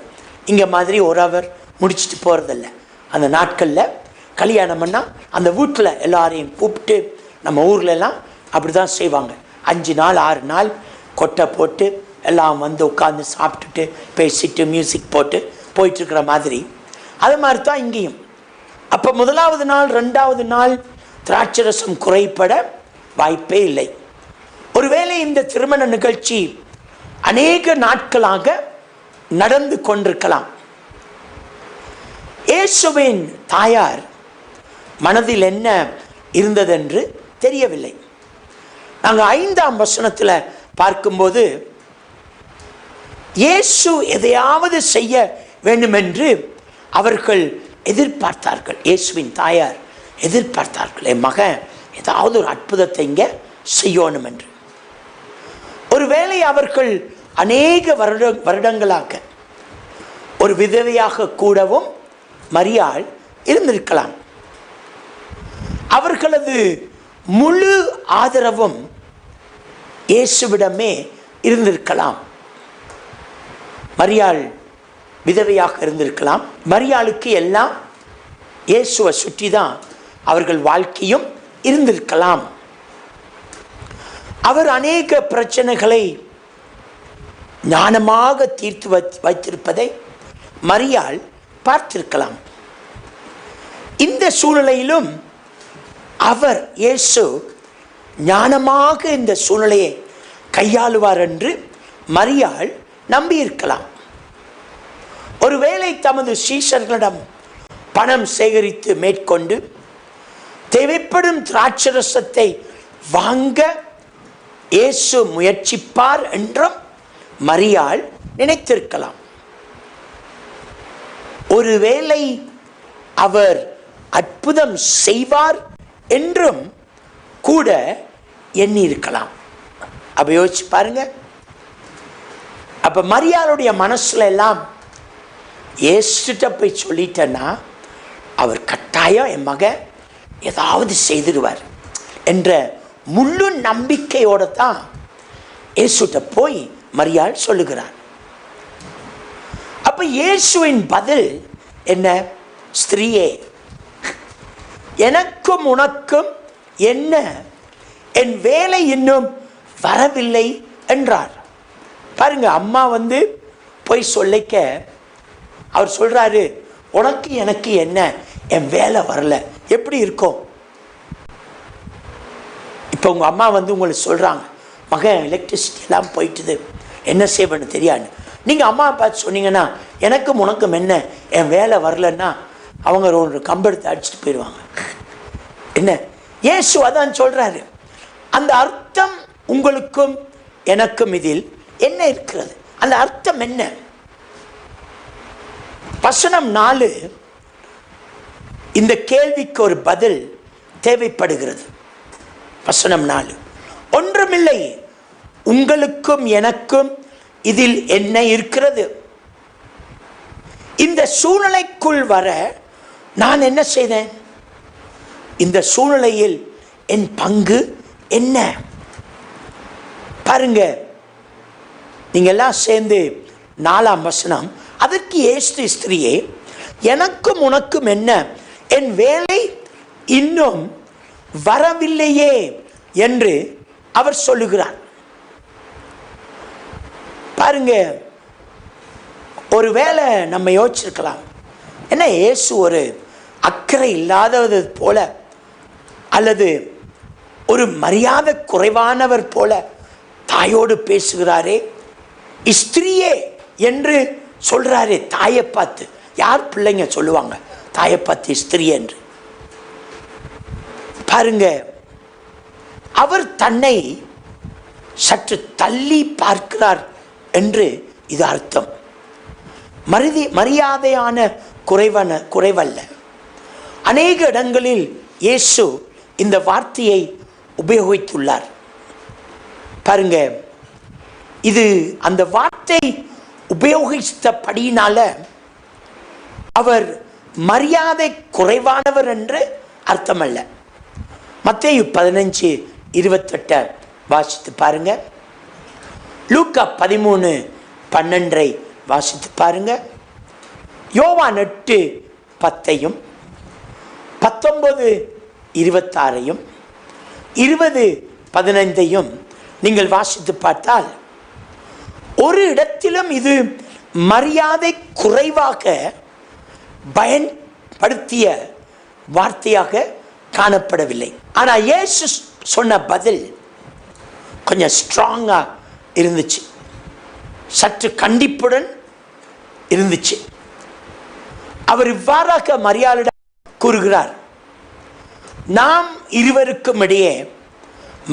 Speaker 3: இங்கே மாதிரி ஒரு அவர் முடிச்சுட்டு போகிறதில்ல. அந்த நாட்களில் கல்யாணம்னா அந்த வீட்டில் எல்லாரையும் கூப்பிட்டு, நம்ம ஊர்லெலாம் அப்படி தான் செய்வாங்க. 5 நாள் 6 நாள் கொட்டை போட்டு எல்லாம் வந்து உட்காந்து சாப்பிட்டுட்டு பேசிட்டு மியூசிக் போட்டு போயிட்டுருக்கிற மாதிரி, அது மாதிரி தான் இங்கேயும். அப்போ முதலாவது நாள் 2வது நாள் திராட்சரசம் குறைபட வாய்ப்பே இல்லை. ஒருவேளை இந்த திருமண நிகழ்ச்சி அநேக நாட்களாக நடந்து கொண்டிருக்கலாம். இயேசுவின் தாயார் மனதில் என்ன இருந்ததென்று தெரியவில்லை. நாங்கள் 5ஆம் வசனத்தில் பார்க்கும்போது, இயேசு எதையாவது செய்ய வேண்டுமென்று அவர்கள் எதிர்பார்த்தார்கள். இயேசுவின் தாயார் எதிர்பார்த்தார்கள், என் மகன் ஏதாவது ஒரு அற்புதத்தை இங்கே செய்யணும் என்று. ஒருவேளை அவர்கள் அநேக வருடங்களாக ஒரு விதவையாக கூடவும் மரியாள் இருந்திருக்கலாம். அவர்களது முழு ஆதரவும் இயேசுவிடமே இருந்திருக்கலாம். மரியாள் விதவையாக இருந்திருக்கலாம். மரியாளுக்கு எல்லாம் இயேசுவை சுற்றி தான் அவர்கள் வாழ்க்கையும் இருந்திருக்கலாம். அவர் அநேக பிரச்சனைகளை ஞானமாக தீர்த்து வைத்திருப்பதை மரியாள் பார்த்திருக்கலாம். இந்த சூழ்நிலையிலும் அவர் இயேசு ஞானமாக இந்த சூழ்நிலையை கையாளுவார் என்று மரியாள் நம்பியிருக்கலாம். ஒருவேளை தமது சீஷர்களிடம் பணம் சேகரித்து மேற்கொண்டு தேவைப்படும் திராட்சரசத்தை வாங்க இயேசு முயற்சிப்பார் என்றும் மரியாள் நினைத்திருக்கலாம். ஒருவேளை அவர் அற்புதம் செய்வார் என்றும் கூட எண்ணியிருக்கலாம். அப்ப யோசிச்சு பாருங்க. அப்ப மரியாளுடைய மனசுல எல்லாம் இயேசுட்ட போய் சொல்லிட்டேன்னா அவர் கட்டாயம் என் மகன் ஏதாவது செய்திருவார் என்ற முழு நம்பிக்கையோட தான் இயேசுட்ட போய் மரியாள் சொல்லுகிறார். அப்ப இயேசுவின் பதில் என்ன? ஸ்திரீயே, எனக்கும் உனக்கும் என்ன? என் வேலை இன்னும் வரவில்லை என்றார். பாருங்க, அம்மா வந்து போய் சொல்லிக்க அவர் சொல்றாரு, உனக்கு எனக்கு என்ன? என் வேலை வரல. எப்படி இருக்கும்? இப்போ உங்க அம்மா வந்து உங்களுக்கு சொல்றாங்க, மகன் எலக்ட்ரிசிட்டி எல்லாம் போயிட்டுது, என்ன செய்வேன்னு தெரியாது. நீங்க அம்மா பார்த்து சொன்னீங்கன்னா எனக்கும் உனக்கும் என்ன? என் வேலை வரலன்னா அவங்க ஒரு கம்பெடுத்து அடிச்சுட்டு போயிடுவாங்க. என்ன? இயேசு அதான் சொல்றாரு. அந்த அர்த்தம் உங்களுக்கும் எனக்கும் இதில் என்ன இருக்கிறது? அந்த அர்த்தம் என்ன? வசனம் 4 இந்த கேள்விக்கு ஒரு பதில் தேவைப்படுகிறது. வசனம் 4, ஒன்றுமில்லை, உங்களுக்கும் எனக்கும் இதில் என்ன இருக்கிறது? இந்த சூழ்நிலைக்குள் வர நான் என்ன செய்தேன்? இந்த சூழ்நிலையில் என் பங்கு என்ன? பாருங்க, நீங்க எல்லாம் சேர்ந்து 4ஆம் வசனம், அதற்கு இயேசு ஸ்திரீயே, எனக்கும் உனக்கும் என்ன? என் வேலை இன்னும் வரவில்லையே என்று அவர் சொல்லுகிறார். பாருங்க, ஒருவேளை நம்ம யோசிச்சிருக்கலாம், என்ன இயேசு ஒரு அக்கறை இல்லாதது போல அல்லது ஒரு மரியாதை குறைவானவர் போல தாயோடு பேசுகிறாரே, ஸ்திரீயே என்று சொல்றாரே. தாயை பார்த்து யார் பிள்ளைங்க சொல்லுவாங்க தாயை பார்த்து ஸ்திரீ என்று? பாருங்க, அவர் தன்னை சற்று தள்ளி பார்க்கிறார் என்று இது அர்த்தம். மரியாதையான குறைவல்ல. அநேக இடங்களில் இயேசு இந்த வார்த்தையை உபயோகித்துள்ளார். பாருங்க, இது அந்த வார்த்தை உபயோகித்தபடியினால அவர் மரியாதை குறைவானவர் என்று அர்த்தமல்ல. மத்தேயு 15:28 வாசித்து பாருங்க. லூக்கா 13:12 வாசித்து பாருங்க. யோவான் 8:10 19:26 20:15 நீங்கள் வாசித்து பார்த்தால் ஒரு இடத்திலும் இது மரியாதை குறைவாக பயன்படுத்திய வார்த்தையாக காணப்படவில்லை. ஆனால் இயேசு சொன்ன பதில் கொஞ்சம் ஸ்ட்ராங்கா இருந்துச்சு, சற்று கண்டிப்புடன் இருந்துச்சு. அவர் இவ்வாறாக மரியாதையிடம் கூறுகிறார், நாம் இருவருக்கும் இடையே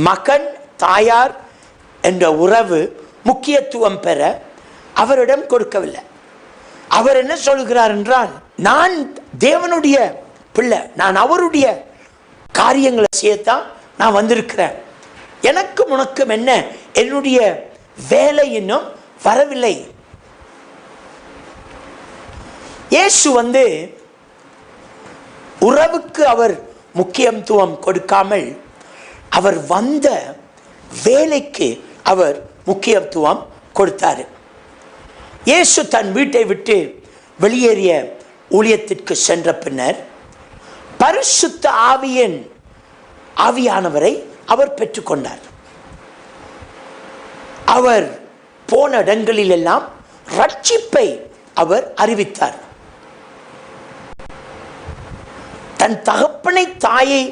Speaker 3: மகன் தாயார் என்ற உறவு முக்கியத்துவம் பெற அவரிடம் கொடுக்கவில்லை. அவர் என்ன சொல்கிறார் என்றால், நான் தேவனுடைய பிள்ளை, நான் அவருடைய காரியங்களை செய்யத்தான் நான் வந்திருக்கிறேன், எனக்கும் உனக்கும் என்ன, என்னுடைய வேலை இன்னும் வரவில்லை. இயேசு உறவுக்கு அவர் முக்கியத்துவம் கொடுக்காமல் அவர் வந்த வேலைக்கு அவர் முக்கியத்துவம் கொடுத்தார். இயேசு தன் வீட்டை விட்டு வெளியேறிய ஊழியத்திற்கு சென்ற பின்னர் பரிசுத்த ஆவியானவரை அவர் பெற்றுக்கொண்டார். அவர் போன இடங்களில் எல்லாம் ரட்சிப்பை அவர் அறிவித்தார். தன் தகப்பனை தாயை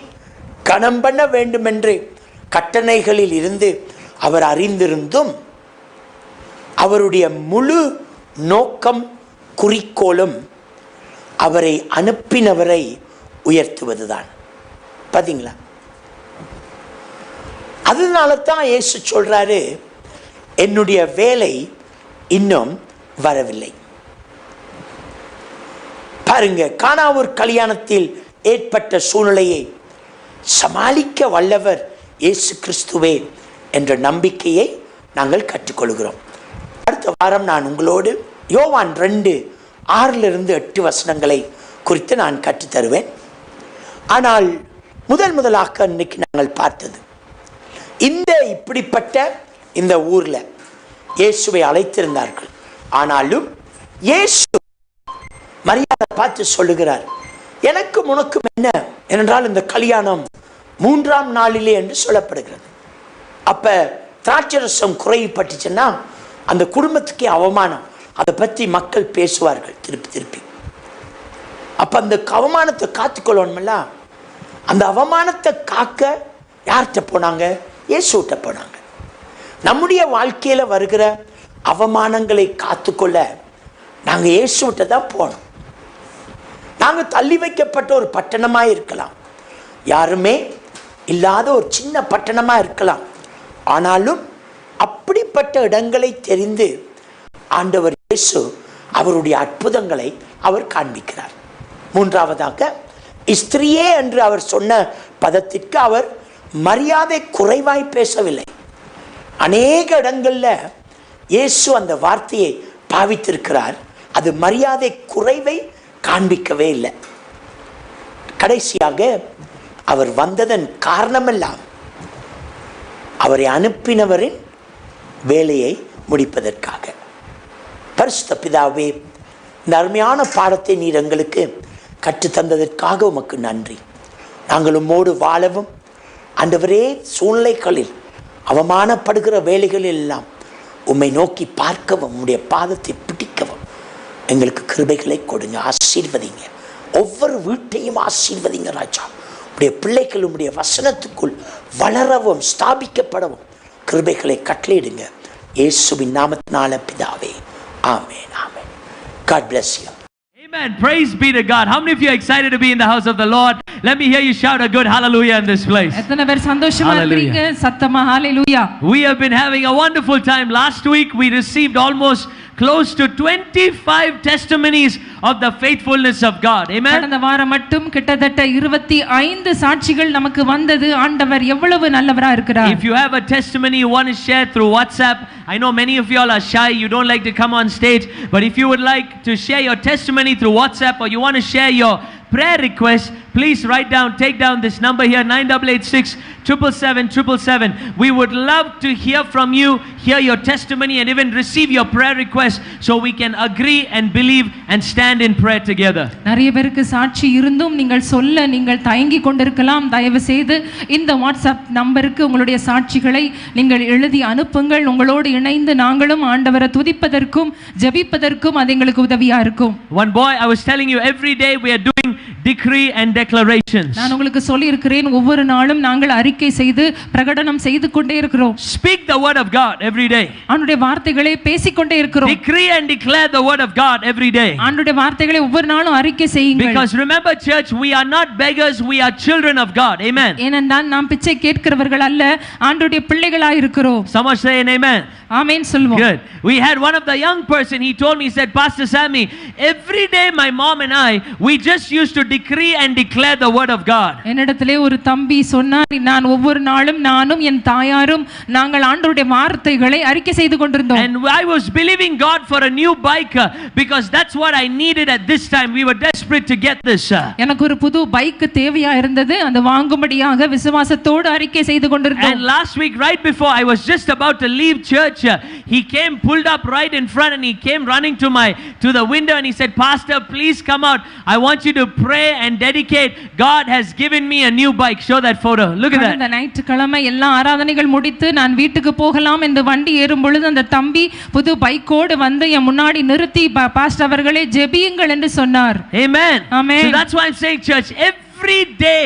Speaker 3: கனம் பண்ண வேண்டும் என்று கட்டளைகளில் இருந்து அவர் அறிந்திருந்தும் அவருடைய முழு நோக்கம் குறிக்கோளும் அவரை அனுப்பினவரை உயர்த்துவதுதான். பார்த்தீங்களா? அதனால தான் இயேசு சொல்றாரு, என்னுடைய வேலை இன்னும் வரவில்லை. பாருங்க, கானாவூர் கல்யாணத்தில் ஏற்பட்ட சூழ்நிலையை சமாளிக்க வல்லவர் இயேசு கிறிஸ்துவே என்ற நம்பிக்கையை நாங்கள் கற்றுக்கொள்கிறோம். அடுத்த வாரம் நான் உங்களோடு யோவான் 2:6-8 குறித்து நான் கற்றுத்தருவேன். ஆனால் முதலாக இன்னைக்கு நாங்கள் பார்த்தது, இப்படிப்பட்ட இந்த ஊர்ல இயேசுவை அழைத்திருந்தார்கள். ஆனாலும் இயேசு மரியாதை பார்த்து சொல்லுகிறார், எனக்கு உனக்கும் என்ன என்றால் இந்த கல்யாணம் 3ஆம் நாளிலே என்று சொல்லப்படுகிறது. அப்ப திராட்சரசம் குறைவுபட்டுச்சுன்னா அந்த குடும்பத்துக்கே அவமானம். அதை பற்றி மக்கள் பேசுவார்கள் திருப்பி. அப்ப அந்த அவமானத்தை காத்துக்கொள்ளணும்ல. அந்த அவமானத்தை காக்க யார்கிட்ட போனாங்க? இயேசுகிட்ட போனாங்க. நம்முடைய வாழ்க்கையில வருகிற அவமானங்களை காத்துக்கொள்ள நாங்க இயேசுகிட்ட தான் போனோம். நாங்க தள்ளி வைக்கப்பட்ட ஒரு பட்டணமா இருக்கலாம், யாருமே இல்லாத ஒரு சின்ன பட்டணமா இருக்கலாம். ஆனாலும் அப்படிப்பட்ட இடங்களை தெரிந்து ஆண்டவர் இயேசு அவருடைய அற்புதங்களை அவர் காண்பிக்கிறார். மூன்றாவதாக, ஸ்திரியே என்று அவர் சொன்ன பதத்திற்கு அவர் மரியாதை குறைவாய் பேசவில்லை. அநேக இடங்கள்ல இயேசு அந்த வார்த்தையை பாவித்திருக்கிறார். அது மரியாதை குறைவை காண்பிக்கவே இல்லை. கடைசியாக அவர் வந்ததன் காரணமெல்லாம் அவரை அனுப்பினவரின் வேலையை முடிப்பதற்காக. பரிசுத்த பிதாவே, இந்த அருமையான பாடத்தை நீர் எங்களுக்கு கற்றுத்தந்ததற்காக உமக்கு நன்றி. நாங்கள் உம்மோடு வாழவும், ஆண்டவரே, சூழ்நிலைகளில் அவமானப்படுகிற வேலைகளில் எல்லாம் உம்மை நோக்கி பார்க்கவும், உம்முடைய பாதத்தை பிடிக்கவும் எங்களுக்கு கிருபைகளை கொடுங்க. ஆசீர்வதிங்க, ஒவ்வொரு வீட்டையும் ஆசீர்வதிங்க ராஜா. உடைய பிள்ளைகள் உடைய வசனத்துக்குள் வளரவும் ஸ்தாபிக்கப்படவும் கிருபைகளை கட்டளையிடுங்க. இயேசுவின் நாமத்தினால பிதாவே, ஆமென், ஆமென். God bless you.
Speaker 4: Amen. Praise be to God. How many of you are excited to be in the house of the Lord? Let me hear you shout a good hallelujah in this place.
Speaker 5: எத்தனை பேர் சந்தோஷமா இருக்கீங்க? சத்தமா ஹalleluya.
Speaker 4: We have been having a wonderful time. Last week we received almost close to 25 testimonies of the faithfulness of God. Amen.
Speaker 5: கடந்த வாரம் மட்டும் கிட்டத்தட்ட 25 சாட்சிகள் நமக்கு வந்தது. ஆண்டவர் எவ்வளவு நல்லவரா இருக்கிறார்.
Speaker 4: If you have a testimony you want to share through WhatsApp, I know many of you all are shy, you don't like to come on stage, but if you would like to share your testimony through WhatsApp, or you want to share your prayer requests, please take down this number here, 9886 777. We would love to hear from you, hear your testimony, and even receive your prayer requests so we can agree and believe and stand in prayer together.
Speaker 5: நிறைய பேருக்கு சாட்சி இருந்தும் நீங்கள் தயங்கி கொண்டிருக்கலாம். தயவு செய்து இந்த வாட்ஸ்அப் நம்பருக்கு உங்களுடைய சாட்சிகளை நீங்கள் எழுதி அனுப்புங்கள். உங்களோடு இணைந்து நாங்களும் ஆண்டவரை துதிப்பதற்கும் ஜெபிப்பதற்கும் அது எங்களுக்கு உதவியா இருக்கும்.
Speaker 4: One boy, I was telling you, every day we are doing decree and declarations.
Speaker 5: நான் உங்களுக்கு சொல்லி இருக்கிறேன், ஒவ்வொரு நாளும் நாங்கள் அறிக்கை செய்து பிரகடனம் செய்து கொண்டே இருக்கிறோம்.
Speaker 4: Speak the word of God every day.
Speaker 5: ஆண்டவருடைய வார்த்தைகளை பேசிக்கொண்டே இருக்கிறோம்.
Speaker 4: Decree and declare the word of God every day.
Speaker 5: ஆண்டவருடைய வார்த்தைகளை ஒவ்வொரு நாளும் அறிக்கை செய்யுங்கள்.
Speaker 4: Because remember church, we are not beggars, we are children of God. Amen.
Speaker 5: ஏனென்றால் நாம் பிச்சை கேட்கிறவர்கள் அல்ல, ஆண்டவருடைய பிள்ளைகளாய் இருக்கிறோம்.
Speaker 4: Someone say an amen.
Speaker 5: ஆமென் சொல்வோம்.
Speaker 4: Good. We had one of the young person, he told me, he said, Pastor Sammy, every day my mom and I, we just used to decree and declare the word of God.
Speaker 5: என்னிடத்திலே ஒரு தம்பி சொன்னார், நான் ஒவ்வொரு நாளும் நானும் என் தாயாரும் நாங்கள் ஆண்டவருடைய வார்த்தைகளை அறிக்கை செய்து கொண்டிருந்தோம்.
Speaker 4: And I was believing God for a new bike because that's what I needed at this time. We were desperate to get this.
Speaker 5: எனக்கு ஒரு புது பைக் தேவையா இருந்தது, அது வாங்கும்படியாக விசுவாசத்தோடு அறிக்கை செய்து கொண்டிருந்தோம்.
Speaker 4: And last week right before I was just about to leave church, he came, pulled up right in front, and he came running to the window and he said, Pastor, please come out. I want you to pray and dedicate. God has given me a new bike. Show that photo. Look at that.
Speaker 5: அந்த ஞாயிற்றுக்கிழமை எல்லா ஆராதனைகள் முடித்து நான் வீட்டுக்கு போகலாம் என்று வண்டி ஏறும் பொழுது அந்த தம்பி புது பைக்கோடு வந்து என் முன்னாடி நிறுத்தி பாஸ்டர் அவர்களே ஜெபியுங்கள் என்று சொன்னார்.
Speaker 4: Amen.
Speaker 5: Amen.
Speaker 4: So that's why I'm saying, church, every day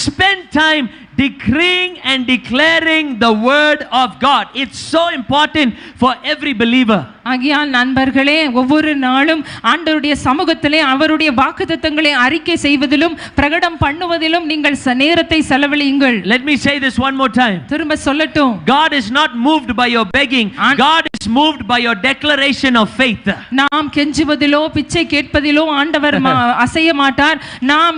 Speaker 4: spend time decreeing and declaring the word of God. It's so important for every believer.
Speaker 5: ஆகியால் நண்பர்களே, ஒவ்வொரு நாளும் ஆண்டவருடைய சமூகத்திலே அவருடைய வாக்குத்தத்தங்களை அறிக்கை செய்வதிலும் பிரகடனம் பண்ணுவதிலும் நீங்கள் நேரத்தை செலவழியுங்கள்.
Speaker 4: Let me say this one more time.
Speaker 5: திரும்ப சொல்லட்டும்.
Speaker 4: God is not moved by your begging. God is moved by your declaration of faith.
Speaker 5: நாம் கெஞ்சுவதிலோ பிச்சை கேட்பதிலோ ஆண்டவர் அசைய மாட்டார். நாம்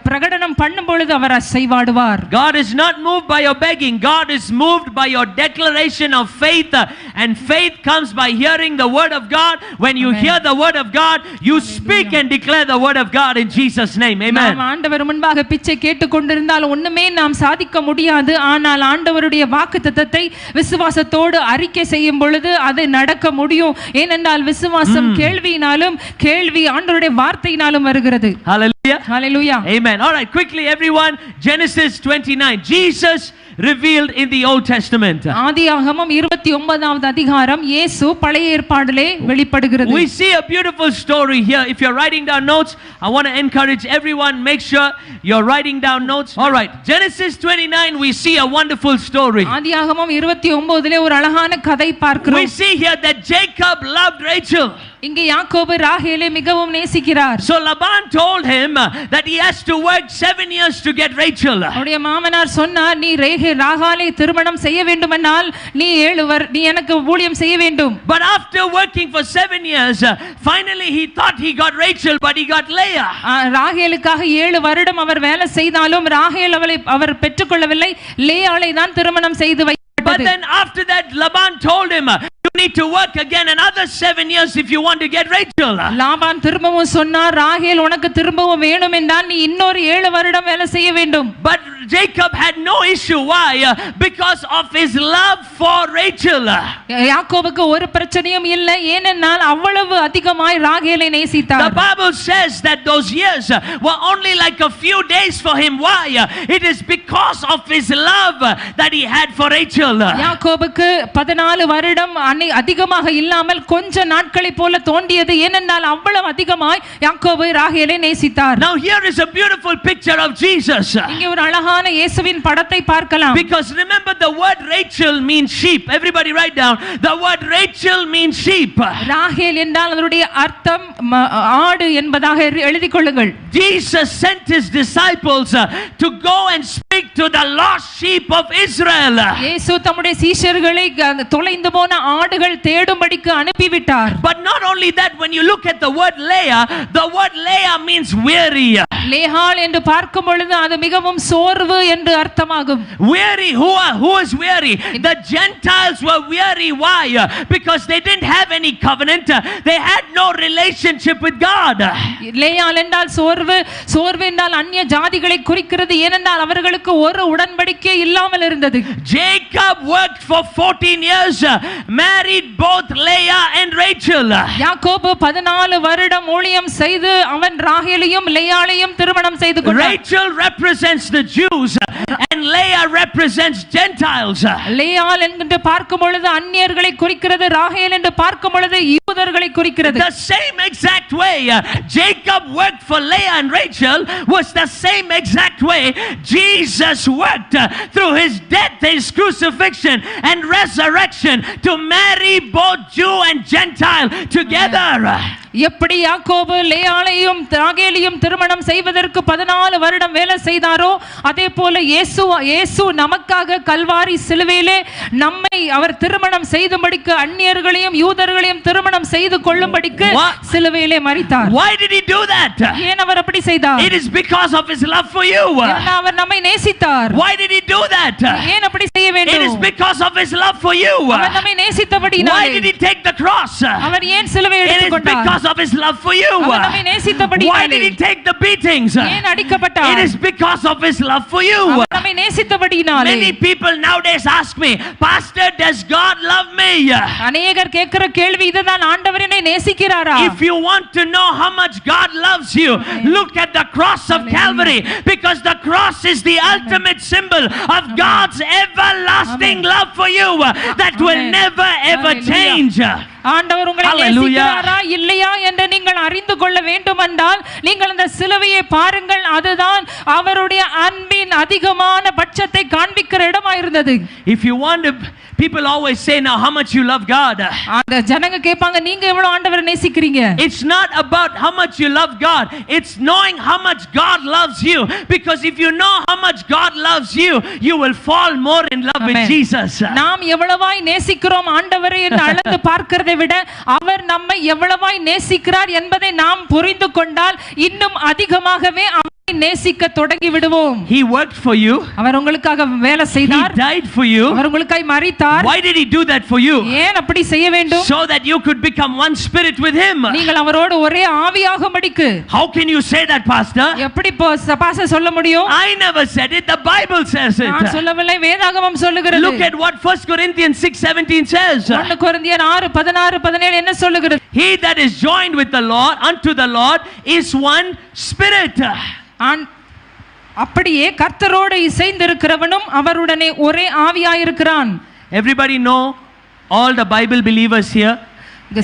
Speaker 5: பிரகடனம் பண்ணும் பொழுது அவர் அசைவாடுவார்.
Speaker 4: God is not moved by your begging. God is moved by your declaration of faith, and faith comes by hearing the word of God. When you hear the word of God, you speak and declare the word of God in Jesus name. Amen.
Speaker 5: நாம் ஆண்டவர் முன்பாக பிச்சை கேட்டுக்கொண்டிருந்தால் ஒண்ணுமே நாம் சாதிக்க முடியாது. ஆனால் ஆண்டவருடைய வாக்குத்தத்தத்தை விசுவாசத்தோடு அறிக்கை செய்யும் பொழுது அது நடக்க முடியும். ஏனென்றால் விசுவாசம் கேள்வியினாலும், கேள்வி ஆண்டவருடைய வார்த்தையினாலும் வருகிறது.
Speaker 4: Hallelujah.
Speaker 5: Hallelujah.
Speaker 4: Amen. All right, quickly everyone, Genesis 29. Jesus revealed in the Old Testament.
Speaker 5: ஆதியாகமம் 29வது அதிகாரம் இயேசு பழைய ஏற்பாட்டிலே வெளிப்படுகிறது.
Speaker 4: We see a beautiful story here. If you're writing down notes, I want to encourage everyone, make sure you're writing down notes. All right, Genesis 29, we see a wonderful story.
Speaker 5: ஆதியாகமம் 29லே ஒரு அழகான கதை பார்க்கிறோம்.
Speaker 4: We see here that Jacob loved Rachel.
Speaker 5: இங்கே யாக்கோபு ராகேலை மிகவும் நேசிக்கிறார்.
Speaker 4: So Laban told him that he has to work 7 years to get Rachel.
Speaker 5: அவருடைய மாமனார் சொன்னார், நீ ராகாலை திருமணம் செய்ய வேண்டுமென்றால் நீ 7 எனக்கு ஊழியம் செய்ய வேண்டும்.
Speaker 4: But after working for 7 years, finally he thought he got Rachel, but he got Leah.
Speaker 5: ராகேலுக்காக 7 வருடம் அவர் வேலை செய்தாலும் ராகேல் அவர் பெற்றுக்கொள்ளவில்லை, லேயாளை தான் திருமணம் செய்து வைத்தார்.
Speaker 4: But then after that Laban told him, you need to work again another 7 years if you want to get Rachel.
Speaker 5: Laban திரும்பவும் சொன்னார், ராகேல் உனக்கு திரும்பவும் வேணும் என்றால் நீ இன்னொரு 7 வருடம் வேலை செய்ய வேண்டும்.
Speaker 4: But Jacob had no issue. Why? Because of his love for Rachel.
Speaker 5: யாக்கோபுக்கு ஒரு பிரச்சனையும் இல்லை, ஏனென்றால் அவ்வளவு அதிகமாய் ராகேலை நேசித்தார்.
Speaker 4: The Bible says that those years were only like a few days for him. Why? It is because of his love that he had for Rachel.
Speaker 5: யாக்கோபுக்கு 14 வருடம் அதிகமாக இல்லாமல் கொஞ்ச நாட்களை போல தோன்றியது, ஏனென்றால் அவ்வளவு அதிகமாய் யாக்கோபு ராகேலை நேசித்தார்.
Speaker 4: Now here is a beautiful picture of Jesus.
Speaker 5: இங்கே ஒரு அழகான இயேசுவின் படத்தை பார்க்கலாம்.
Speaker 4: Because remember, the word Rachel means sheep. Everybody write down, the word Rachel means sheep.
Speaker 5: ராகேல் என்றால் அதனுடைய அர்த்தம் ஆடு என்பதாக எழுதிக் கொள்ளுங்கள்.
Speaker 4: Jesus sent his disciples to go and speak speak to the lost sheep of Israel.
Speaker 5: இயேசு தம்முடைய சீஷர்களை தொலைந்து போன ஆடுகள் தேடும்படிக்கு அனுப்பிவிட்டார்.
Speaker 4: But not only that, when you look at the word Leah means weary.
Speaker 5: லேஹாள் என்று பார்க்கும் பொழுது அது மிகவும் சோர்வு என்று அர்த்தமாகும்.
Speaker 4: Weary, who is weary? The Gentiles were weary. Why? Because they didn't have any covenant. They had no relationship with God.
Speaker 5: லேயாள் என்றால் சோர்வு என்றால் அந்நிய ஜாதிகளை குறிக்கிறது. ஏனென்றால் அவர்களுக்கு ஒரு உடன்படிக்கை இல்லாமல் இருந்தது.
Speaker 4: Jacob worked for 14 years, married both Leah and Rachel.
Speaker 5: யாக்கோபு 14 வருடம் ஊழியம் செய்து அவன் ராகேலையும் லேயாளையும் திருமணம் செய்து கொண்டான்.
Speaker 4: Rachel represents the Jews and Leah represents Gentiles.
Speaker 5: லேயாள் என்று பார்க்கும் பொழுது அந்நியர்களை குறிக்கிறது, ராகேல் என்று பார்க்கும் பொழுது யூதர்களை குறிக்கிறது.
Speaker 4: The same exact way Jacob worked for Leah and Rachel was the same exact way Jesus worked through his death, his crucifixion and resurrection to marry both Jew and Gentile together.
Speaker 5: எப்படி யாக்கோபு லேயாளையும் ராகேலையும் திருமணம் செய்வதற்கு 14 வருடம் வேலை செய்தாரோ அதே போல இயேசு நமக்காக கல்வாரி சிலுவையிலே நம்மை அவர் திருமணம் செய்தும்படிக்கு அந்நியர்களையும் யூதர்களையும் திருமணம் செய்து கொள்ளும்படிக்கு சிலுவையிலே மரித்தார்.
Speaker 4: Why did he do that?
Speaker 5: ஏன் அவர் அப்படி செய்தார்?
Speaker 4: It is because of his love for you.
Speaker 5: அவர் நம்மை நேசித்தார்.
Speaker 4: Why did he do that?
Speaker 5: ஏன் அப்படி செய்ய வேண்டும்?
Speaker 4: It is because of his love for you.
Speaker 5: அவர் நம்மை நேசித்தபடியால்.
Speaker 4: Why did he take the cross?
Speaker 5: அவர் ஏன் சிலுவையை எடுத்துக்கொண்டார்?
Speaker 4: It is because of his love for you.
Speaker 5: அவர் நம்மை நேசித்தபடியால்.
Speaker 4: Why did he take the beatings?
Speaker 5: ஏன் அடிக்கப்பட்டார்?
Speaker 4: It is because of his love for you.
Speaker 5: அவர் நம்மை நேசித்தபடியால்.
Speaker 4: Many people nowadays ask me, Pastor, does God love me?
Speaker 5: அநேகர் கேட்கிற கேள்வி இதுதான், ஆண்டவர் என்னை நேசிக்கிறாரா?
Speaker 4: If you want to know how much God loves you, look at the cross of Calvary, because the cross is the ultimate symbol of God's everlasting love for you that will never ever change.
Speaker 5: ஆண்டவர் உங்களை நேசிக்கிறாரா இல்லையா என்று நீங்கள் அறிந்து கொள்ள வேண்டும் என்றால் நீங்கள் அந்த சிலுவையை பாருங்கள். அதுதான் அவருடைய அன்பின் அதிகமான பட்சத்தை காண்பிக்கிற இடமாக இருந்தது.
Speaker 4: If you want to, people always say now how much you love God.
Speaker 5: அந்த ஜனங்க கேட்பாங்க நீங்க எவ்வளவு ஆண்டவரை நேசிக்கிறீங்க?
Speaker 4: It's not about how much you love God. It's knowing how much God loves you. Because if you know how much God loves you, you will fall more in love with Jesus.
Speaker 5: நாம் எவ்வளவாய் நேசிக்கிறோம் ஆண்டவரை என்று அளந்து பார்க்கிறதை விட அவர் நம்மை எவ்வளவாய் நேசிக்கிறார் என்பதை நாம் புரிந்து கொண்டால் இன்னும் அதிகமாகவே நேசிக்க தொடங்கி விடுவோம்.
Speaker 4: He worked for you.
Speaker 5: அவர் உங்களுக்காக வேலை செய்தார்.
Speaker 4: He died for you.
Speaker 5: அவர் உங்களுக்காக மரித்தார்.
Speaker 4: Why did he do that for you?
Speaker 5: ஏன் அப்படி செய்ய வேண்டும்?
Speaker 4: So that you could become one spirit with him.
Speaker 5: நீங்கள் அவரோடு ஒரே ஆவியாகும்படிக்கு.
Speaker 4: How can you say that, pastor?
Speaker 5: எப்படி பாஸ்டர் சொல்ல முடியும்?
Speaker 4: I never said it. The Bible says it.
Speaker 5: நான் சொல்லவில்லை, வேதாகமம் சொல்லுகிறது.
Speaker 4: Look at what 1 Corinthians 6:17 says.
Speaker 5: 1 கொரிந்தியர் 6:16-17 என்ன சொல்லுகிறது?
Speaker 4: He that is joined with the Lord unto the Lord is one spirit.
Speaker 5: அப்படியே கர்த்தரோடு இசைந்திருக்கிறவனும் அவருடனே ஒரே ஆவியாயிருக்கிறான்.
Speaker 4: Everybody know, all the Bible believers here,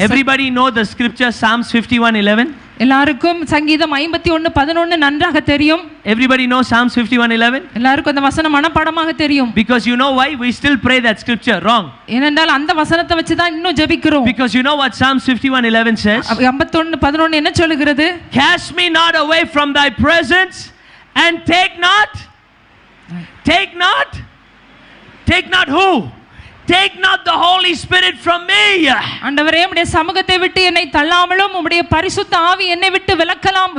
Speaker 4: everybody know the scripture Psalms 51:11?
Speaker 5: எல்லாருக்கும் சங்கீதம் 51:11 நன்றாக தெரியும்.
Speaker 4: Everybody know Psalms 51:11?
Speaker 5: எல்லாருக்கும் அந்த வசனம் மனப்பாடமாக தெரியும்.
Speaker 4: Because you know why we still pray that scripture wrong?
Speaker 5: ஏனென்றால் அந்த வசனத்தை வச்சு தான் இன்னும் ஜெபிக்கிறோம்.
Speaker 4: Because you know what Psalms 51:11 says?
Speaker 5: 51:11 என்ன சொல்லுகிறது?
Speaker 4: Cast me not away from thy presence and take not who? Take not the Holy Spirit from me.
Speaker 5: ஆண்டவரே உம்முடைய சமூகத்தை விட்டு என்னை தள்ளாமலும் உம்முடைய பரிசுத்த ஆவி என்னை விட்டு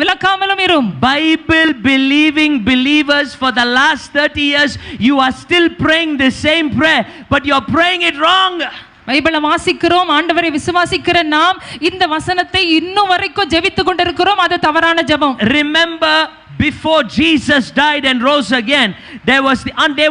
Speaker 5: விலக்காமலும் இரும்.
Speaker 4: Bible believing believers for the last 30 years you are still praying the same prayer but you are praying it wrong.
Speaker 5: பைபிளை வாசிக்கிறோம், ஆண்டவரை விசுவாசிக்கிற நாம் இந்த வசனத்தை இன்னும் வரைக்கும் ஜெபித்துக் கொண்டிருக்கிறோம். அது தவறான ஜெபம்.
Speaker 4: Remember, before Jesus died and rose again, they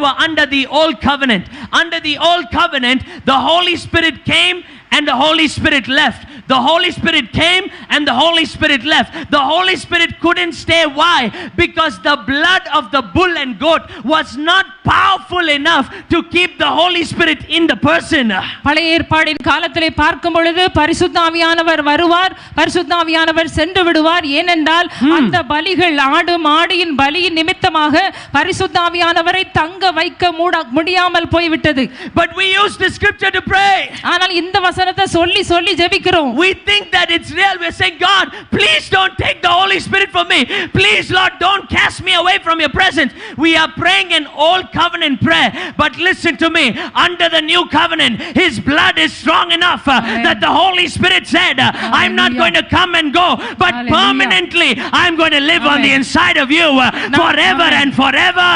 Speaker 4: were under the old covenant. Under the old covenant, the Holy Spirit came and the Holy Spirit left. The Holy Spirit came and the Holy Spirit left. The Holy Spirit couldn't stay. Why? Because the blood of the bull and goat was not powerful enough to keep the Holy Spirit in the person.
Speaker 5: பழைய ஏற்பாடின் காலத்திலே பார்க்கும் பொழுது பரிசுத்த ஆவியானவர் வருவார், பரிசுத்த ஆவியானவர் சென்று விடுவார். ஏனென்றால் அந்த பலிகள் ஆடு மாடியின் பலியின் நிமித்தமாக பரிசுத்த ஆவியானவரை தங்க வைக்க முடியாமல் போய்விட்டது.
Speaker 4: But we use the scripture to pray.
Speaker 5: ஆனால் இந்த வசனத்தை சொல்லி ஜெபிக்கிறோம்.
Speaker 4: We think that it's real. We're saying, God, please don't take the Holy Spirit from me. Please, Lord, don't cast me away from your presence. We are praying an old covenant prayer. But listen to me. Under the new covenant, His blood is strong enough that the Holy Spirit said, I'm not going to come and go, but permanently I'm going to live on the inside of you forever and forever.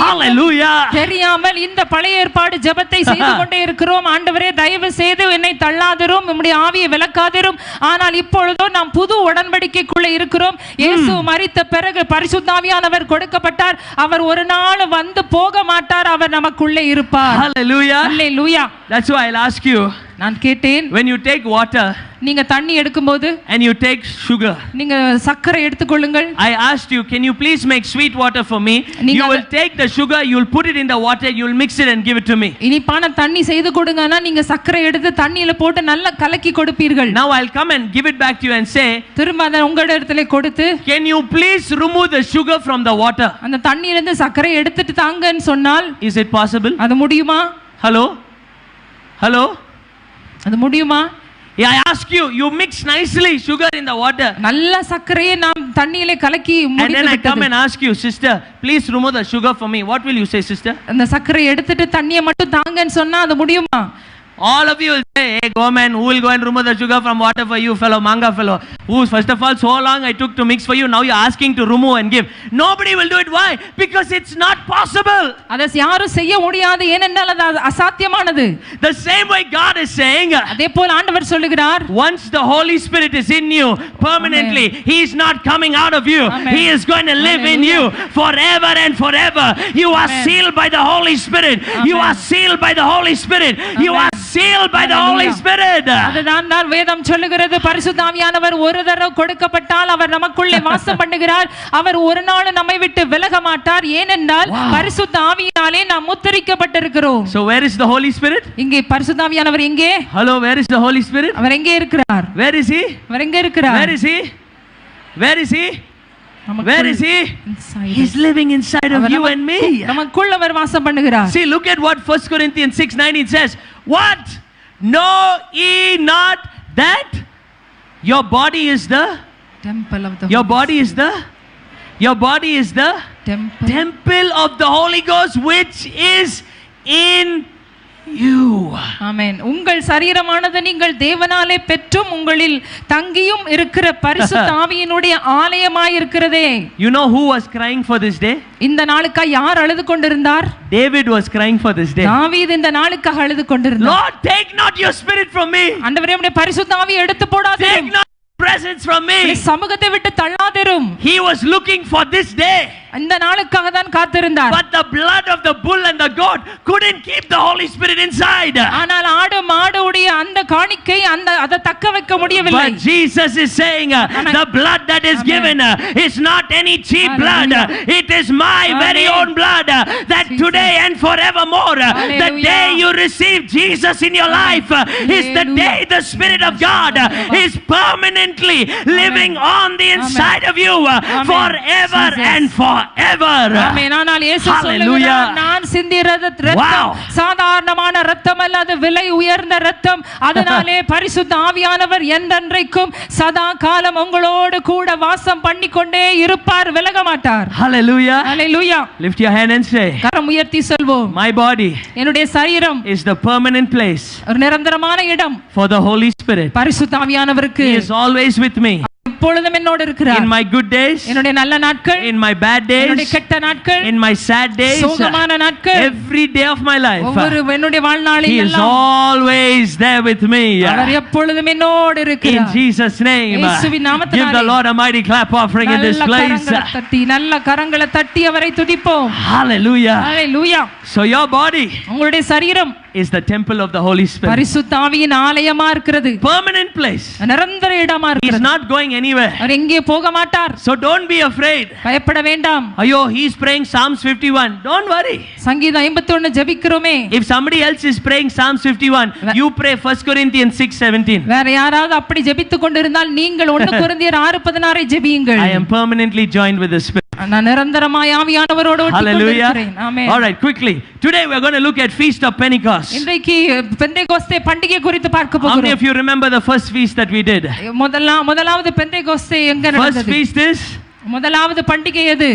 Speaker 4: Hallelujah.
Speaker 5: தெரியாமல் இந்த பழைய ஏற்பாடு ஜெபத்தை செய்து கொண்டே இருக்கிறோம். ஆண்டவரே, தயவு செய்து என்னை தள்ளாதிரும், உம்முடைய ஆவியை விலக்காதிரும். ஆனால் இப்பொழுதோ நாம் புது உடன்படிக்கைக்குள்ளே இருக்கிறோம். இயேசு மரித்த பிறகு பரிசுத்த ஆவியானவர் கொடுக்கப்பட்டார். அவர் ஒரு நாள் வந்து போக மாட்டார். அவர் நமக்குள்ளே இருப்பார்.
Speaker 4: Hallelujah.
Speaker 5: Hallelujah.
Speaker 4: That's why I'll ask you.
Speaker 5: நான் கேட்டேன்,
Speaker 4: when you take water
Speaker 5: நீங்க தண்ணி எடுக்கும்போது
Speaker 4: and you take sugar,
Speaker 5: நீங்க சர்க்கரை எடுத்துக்கொள்ளுங்கள்.
Speaker 4: I asked you, can you please make sweet water for me? You will take the sugar, you will put it in the water, you will mix it and give it to me.
Speaker 5: இனிப்பான தண்ணி செய்து கொடுங்கன்னா நீங்க சர்க்கரை எடுத்து தண்ணியில போட்டு நல்லா கலக்கி கொடுப்பீர்கள்.
Speaker 4: Now I'll come and give it back to you and say,
Speaker 5: திரும்ப அதை உங்களிடத்திலே கொடுத்து,
Speaker 4: can you please remove the sugar from the water?
Speaker 5: அந்த தண்ணியில இருந்து சர்க்கரை எடுத்துட்டு தாங்கன்னு சொன்னால்,
Speaker 4: is it possible?
Speaker 5: அது முடியுமா?
Speaker 4: Hello? Hello?
Speaker 5: அது முடியுமா?
Speaker 4: I ask you, you mix nicely sugar in the water.
Speaker 5: நல்ல சர்க்கரையை நாம் தண்ணியிலே கலக்கி முடித்து
Speaker 4: and then I come
Speaker 5: விட்டது.
Speaker 4: and ask you, sister, please remove the sugar for me. What will you say, sister?
Speaker 5: அந்த சர்க்கரை எடுத்துட்டு தண்ணியை மட்டும் தாங்கன்னு சொன்னா அது முடியுமா?
Speaker 4: All of you will say, hey, go man, who will go and remove the sugar from water for you, fellow manga fellow? Who, first of all, so long I took to mix for you, now you're asking to remove and give. Nobody will do it. Why? Because it's not possible.
Speaker 5: அதை யாரும் செய்ய முடியாது, ஏனென்றால் அது அசாத்தியமானது.
Speaker 4: The same way God is saying,
Speaker 5: அதே போல் ஆண்டவர் சொல்லுகிறார்,
Speaker 4: once the Holy Spirit is in you permanently, He is not coming out of you. He is going to live in you forever and forever. You are sealed by the Holy Spirit. You are sealed by the Holy Spirit. You are sealed by the Holy Spirit.
Speaker 5: அதுதான் வேதம் சொல்லுகிறது. பரிசுத்த ஆவியானவர் ஒரு தடவை கொடுக்கப்பட்டால் அவர் நமக்குள்ளே வாசம் பண்ணுகிறார். அவர் ஒரு நாள் நம்மை விட்டு விலக மாட்டார். ஏனென்றால் பரிசுத்த ஆவியினாலே நாம் முத்திரிக்கப்பட்டிருக்கிறோம்.
Speaker 4: So where is the Holy Spirit?
Speaker 5: இங்கே பரிசுத்த ஆவியானவர் எங்கே?
Speaker 4: Hello, where is the Holy Spirit?
Speaker 5: அவர் எங்கே இருக்கிறார்?
Speaker 4: Where is He?
Speaker 5: அவர் எங்கே இருக்கிறார்?
Speaker 4: Where is He? Where is He? Where is He? He's living inside of you and me.
Speaker 5: நமக்குள்ள அவர் வாசம் பண்ணுகிறார்.
Speaker 4: See, look at what 1 Corinthians 6:19 says. What? Know ye not that your body is the
Speaker 5: temple of the
Speaker 4: your body is the your body is the temple of the Holy Ghost which is in you.
Speaker 5: ஆமென். உங்கள் சரீரமானது நீங்கள் தேவனாலே பெற்றும் உங்களில் தங்கியும் இருக்கிற பரிசுத்த ஆவியினுடைய ஆலயமாய் இருக்கிறதே.
Speaker 4: You know who was crying for this day?
Speaker 5: இந்த நாளுக்காக யார் அழுது கொண்டிருந்தார்?
Speaker 4: David was crying for this day.
Speaker 5: தாவீது இந்த நாளுக்காக அழுது கொண்டிருந்தார்.
Speaker 4: Lord, take not your spirit from me.
Speaker 5: ஆண்டவரே, உம்முடைய பரிசுத்த ஆவியை எடுத்து போடாதே.
Speaker 4: Take not presence from me.
Speaker 5: சமூகத்தை விட்டு தள்ளாதிரும்.
Speaker 4: He was looking for this day.
Speaker 5: இந்த நாளுக்காக தான் காத்திருந்தார்.
Speaker 4: But the blood of the bull and the goat couldn't keep the Holy Spirit inside.
Speaker 5: ஆனால் ஆடு மாடுடைய அந்த காணிக்கை அதை தக்க வைக்க முடியவில்லை.
Speaker 4: But Jesus is saying, the blood that is given is not any cheap blood. It is my very own blood. That today and forevermore, the day you receive Jesus in your life is the day the Spirit of God is permanently living on the inside of you forever and forever.
Speaker 5: ஆமென். ஆனால் இயேசு சொல்லுகிறார், நான் சிந்திய இரத்தம் சாதாரணமான இரத்தம் அல்ல, அது விலை உயர்ந்த இரத்தம். அதனாலே பரிசுத்த ஆவியானவர் என்றென்றைக்கும் சதா காலம் உங்களோடு கூட வாசம் பண்ணிக்கொண்டே இருப்பார், விலக மாட்டார்.
Speaker 4: Hallelujah.
Speaker 5: Hallelujah.
Speaker 4: Lift your hand and say,
Speaker 5: கரம் உயர்த்தி சொல்வோம்,
Speaker 4: my body
Speaker 5: என்னுடைய சரீரம்
Speaker 4: is the permanent place
Speaker 5: ஒரு நிரந்தரமான இடம்
Speaker 4: for the Holy Spirit.
Speaker 5: பரிசுத்த ஆவியானவருக்கு.
Speaker 4: He is always with me.
Speaker 5: எப்பொழுதும் என்னோடு இருக்கிறார்.
Speaker 4: In my good days,
Speaker 5: என்னுடைய நல்ல நாட்கள்,
Speaker 4: in my bad days,
Speaker 5: என்னுடைய கெட்ட நாட்கள்,
Speaker 4: in my sad days,
Speaker 5: சோகமான நாட்கள்,
Speaker 4: every day of my life,
Speaker 5: ஒவ்வொரு என்னுடைய வாழ்நாளில்
Speaker 4: He is always there with me.
Speaker 5: அவர் எப்பொழுதும் என்னோடு இருக்கிறார்.
Speaker 4: In Jesus' name,
Speaker 5: இயேசுவின் நாமத்தினாலே
Speaker 4: give the Lord a mighty clap offering in this place.
Speaker 5: நல்ல கரங்களை தட்டி அவரை துதிப்போம்.
Speaker 4: Hallelujah.
Speaker 5: Hallelujah.
Speaker 4: So your body
Speaker 5: உங்களுடைய சரீரம்
Speaker 4: is the temple of the Holy Spirit.
Speaker 5: பரிசுத்த ஆவியின் ஆலயமா இருக்கிறது.
Speaker 4: Permanent place.
Speaker 5: நிரந்தர இடமா
Speaker 4: He
Speaker 5: இருக்கிறது.
Speaker 4: is not going anywhere.
Speaker 5: அவர் எங்கே போக மாட்டார்.
Speaker 4: So don't be afraid.
Speaker 5: பயப்பட வேண்டாம்.
Speaker 4: Ayyo, he is praying Psalms 51. Don't worry.
Speaker 5: சங்கீதம் 51 ஜெபிக்கிறோமே.
Speaker 4: If somebody else is praying Psalms 51, you pray 1 Corinthians 6:17.
Speaker 5: வேற யாராவது அப்படி ஜெபித்துக் கொண்டிருந்தால் நீங்கள் 1 கொரிந்தியர் 6:16 ஜெபியுங்கள்.
Speaker 4: I am permanently joined with the Spirit.
Speaker 5: நான் நிரந்தரமாய் ஆவியானவரோடு
Speaker 4: Hallelujah.
Speaker 5: ஒட்டிக்கொண்டிருக்கிறேன். Amen.
Speaker 4: All right, quickly. Today we are going to look at Feast of Pentecost.
Speaker 5: இன்றைக்கு பெந்தேகோஸ்தே பண்டிகை குறித்து பார்க்க
Speaker 4: How many
Speaker 5: போகிறோம்.
Speaker 4: of you remember the first feast that we did?
Speaker 5: முதலாவது பெந்தேகோஸ்தே எங்க
Speaker 4: First
Speaker 5: நடந்தது?
Speaker 4: feast is
Speaker 5: முதலாவது பண்டிகை எது?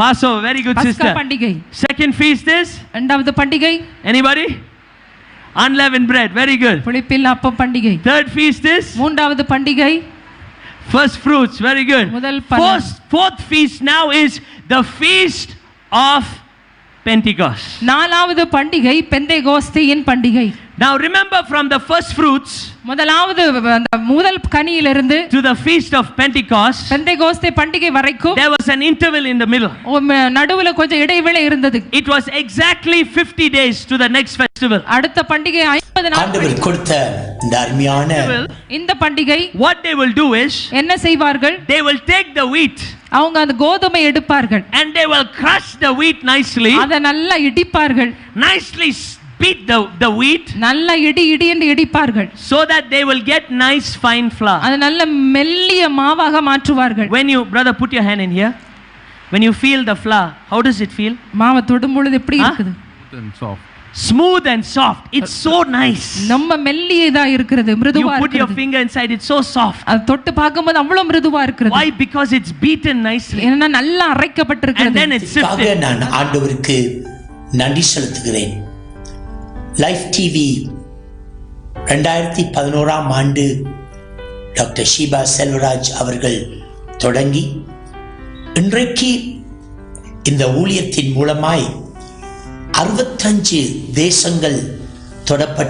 Speaker 4: Passover. Very good,
Speaker 5: பஸ்கா
Speaker 4: sister.
Speaker 5: பண்டிகை.
Speaker 4: Second feast is?
Speaker 5: இரண்டாவது பண்டிகை
Speaker 4: Anybody? Unleavened bread. Very good.
Speaker 5: புளிப்பில்லா அப்பம் பண்டிகை.
Speaker 4: Third feast is?
Speaker 5: மூன்றாவது பண்டிகை
Speaker 4: First fruits. Very good.
Speaker 5: முதல் பழம்.
Speaker 4: Fourth feast now is the feast of Pentecost.
Speaker 5: நாலாவது பண்டிகை பெந்தேகோஸ்தேயின் பண்டிகை.
Speaker 4: Now remember, from the first fruits
Speaker 5: முதலாவது அந்த முதல் கனியிலிருந்து
Speaker 4: to the feast of Pentecost,
Speaker 5: Pentecost பண்டிகை வரைக்கும்
Speaker 4: there was an interval in the middle.
Speaker 5: நடுவுல கொஞ்சம் இடைவேளை இருந்தது.
Speaker 4: It was exactly 50 days to the next festival.
Speaker 5: அடுத்த பண்டிகை 50
Speaker 3: ஆண்டவர்
Speaker 5: நாட்கள்.
Speaker 3: கொடுத்த இந்த அருமையான
Speaker 5: இந்த பண்டிகை
Speaker 4: What they will do is,
Speaker 5: என்ன செய்வார்கள்?
Speaker 4: they will take the wheat
Speaker 5: அவங்க அந்த கோதுமை எடுப்பார்கள்,
Speaker 4: and they will crush the wheat nicely,
Speaker 5: அதை நல்லா இடிப்பார்கள்,
Speaker 4: nicely beat the wheat,
Speaker 5: நல்லா இடி என்று இடிப்பார்கள்,
Speaker 4: so that they will get nice fine flour.
Speaker 5: அதை நல்ல மெல்லிய மாவாக மாற்றுவார்கள்.
Speaker 4: When you, brother, put your hand in here. When you feel the flour, how does it feel?
Speaker 5: மாவை தொடும் பொழுது எப்படி இருக்குது?
Speaker 4: Smooth and soft. It's so nice.
Speaker 5: நம்ம மெல்லியதா இருக்கிறது,
Speaker 4: You
Speaker 5: மிருதுவா
Speaker 4: put your
Speaker 5: இருக்கிறது.
Speaker 4: finger inside, it's so soft.
Speaker 5: அது தொட்டு பார்க்கும்போது அவ்வளவு மிருதுவா இருக்கிறது.
Speaker 4: Why? Because it's beaten nicely.
Speaker 5: ஏன்னா நல்லா
Speaker 4: And
Speaker 5: அரைக்கப்பட்டிருக்கிறது.
Speaker 4: then it's
Speaker 3: இதுக்காக
Speaker 4: sifted.
Speaker 3: நான் ஆண்டவருக்கு நன்றி செலுத்துகிறேன். லைஃப் டிவி 2011ஆம் ஆண்டு டாக்டர் ஷீபா செல்வராஜ் அவர்கள் தொடங்கி இன்றைக்கு இந்த ஊழியத்தின் மூலமாய் 65 தேசங்கள் தொடப்பட்டு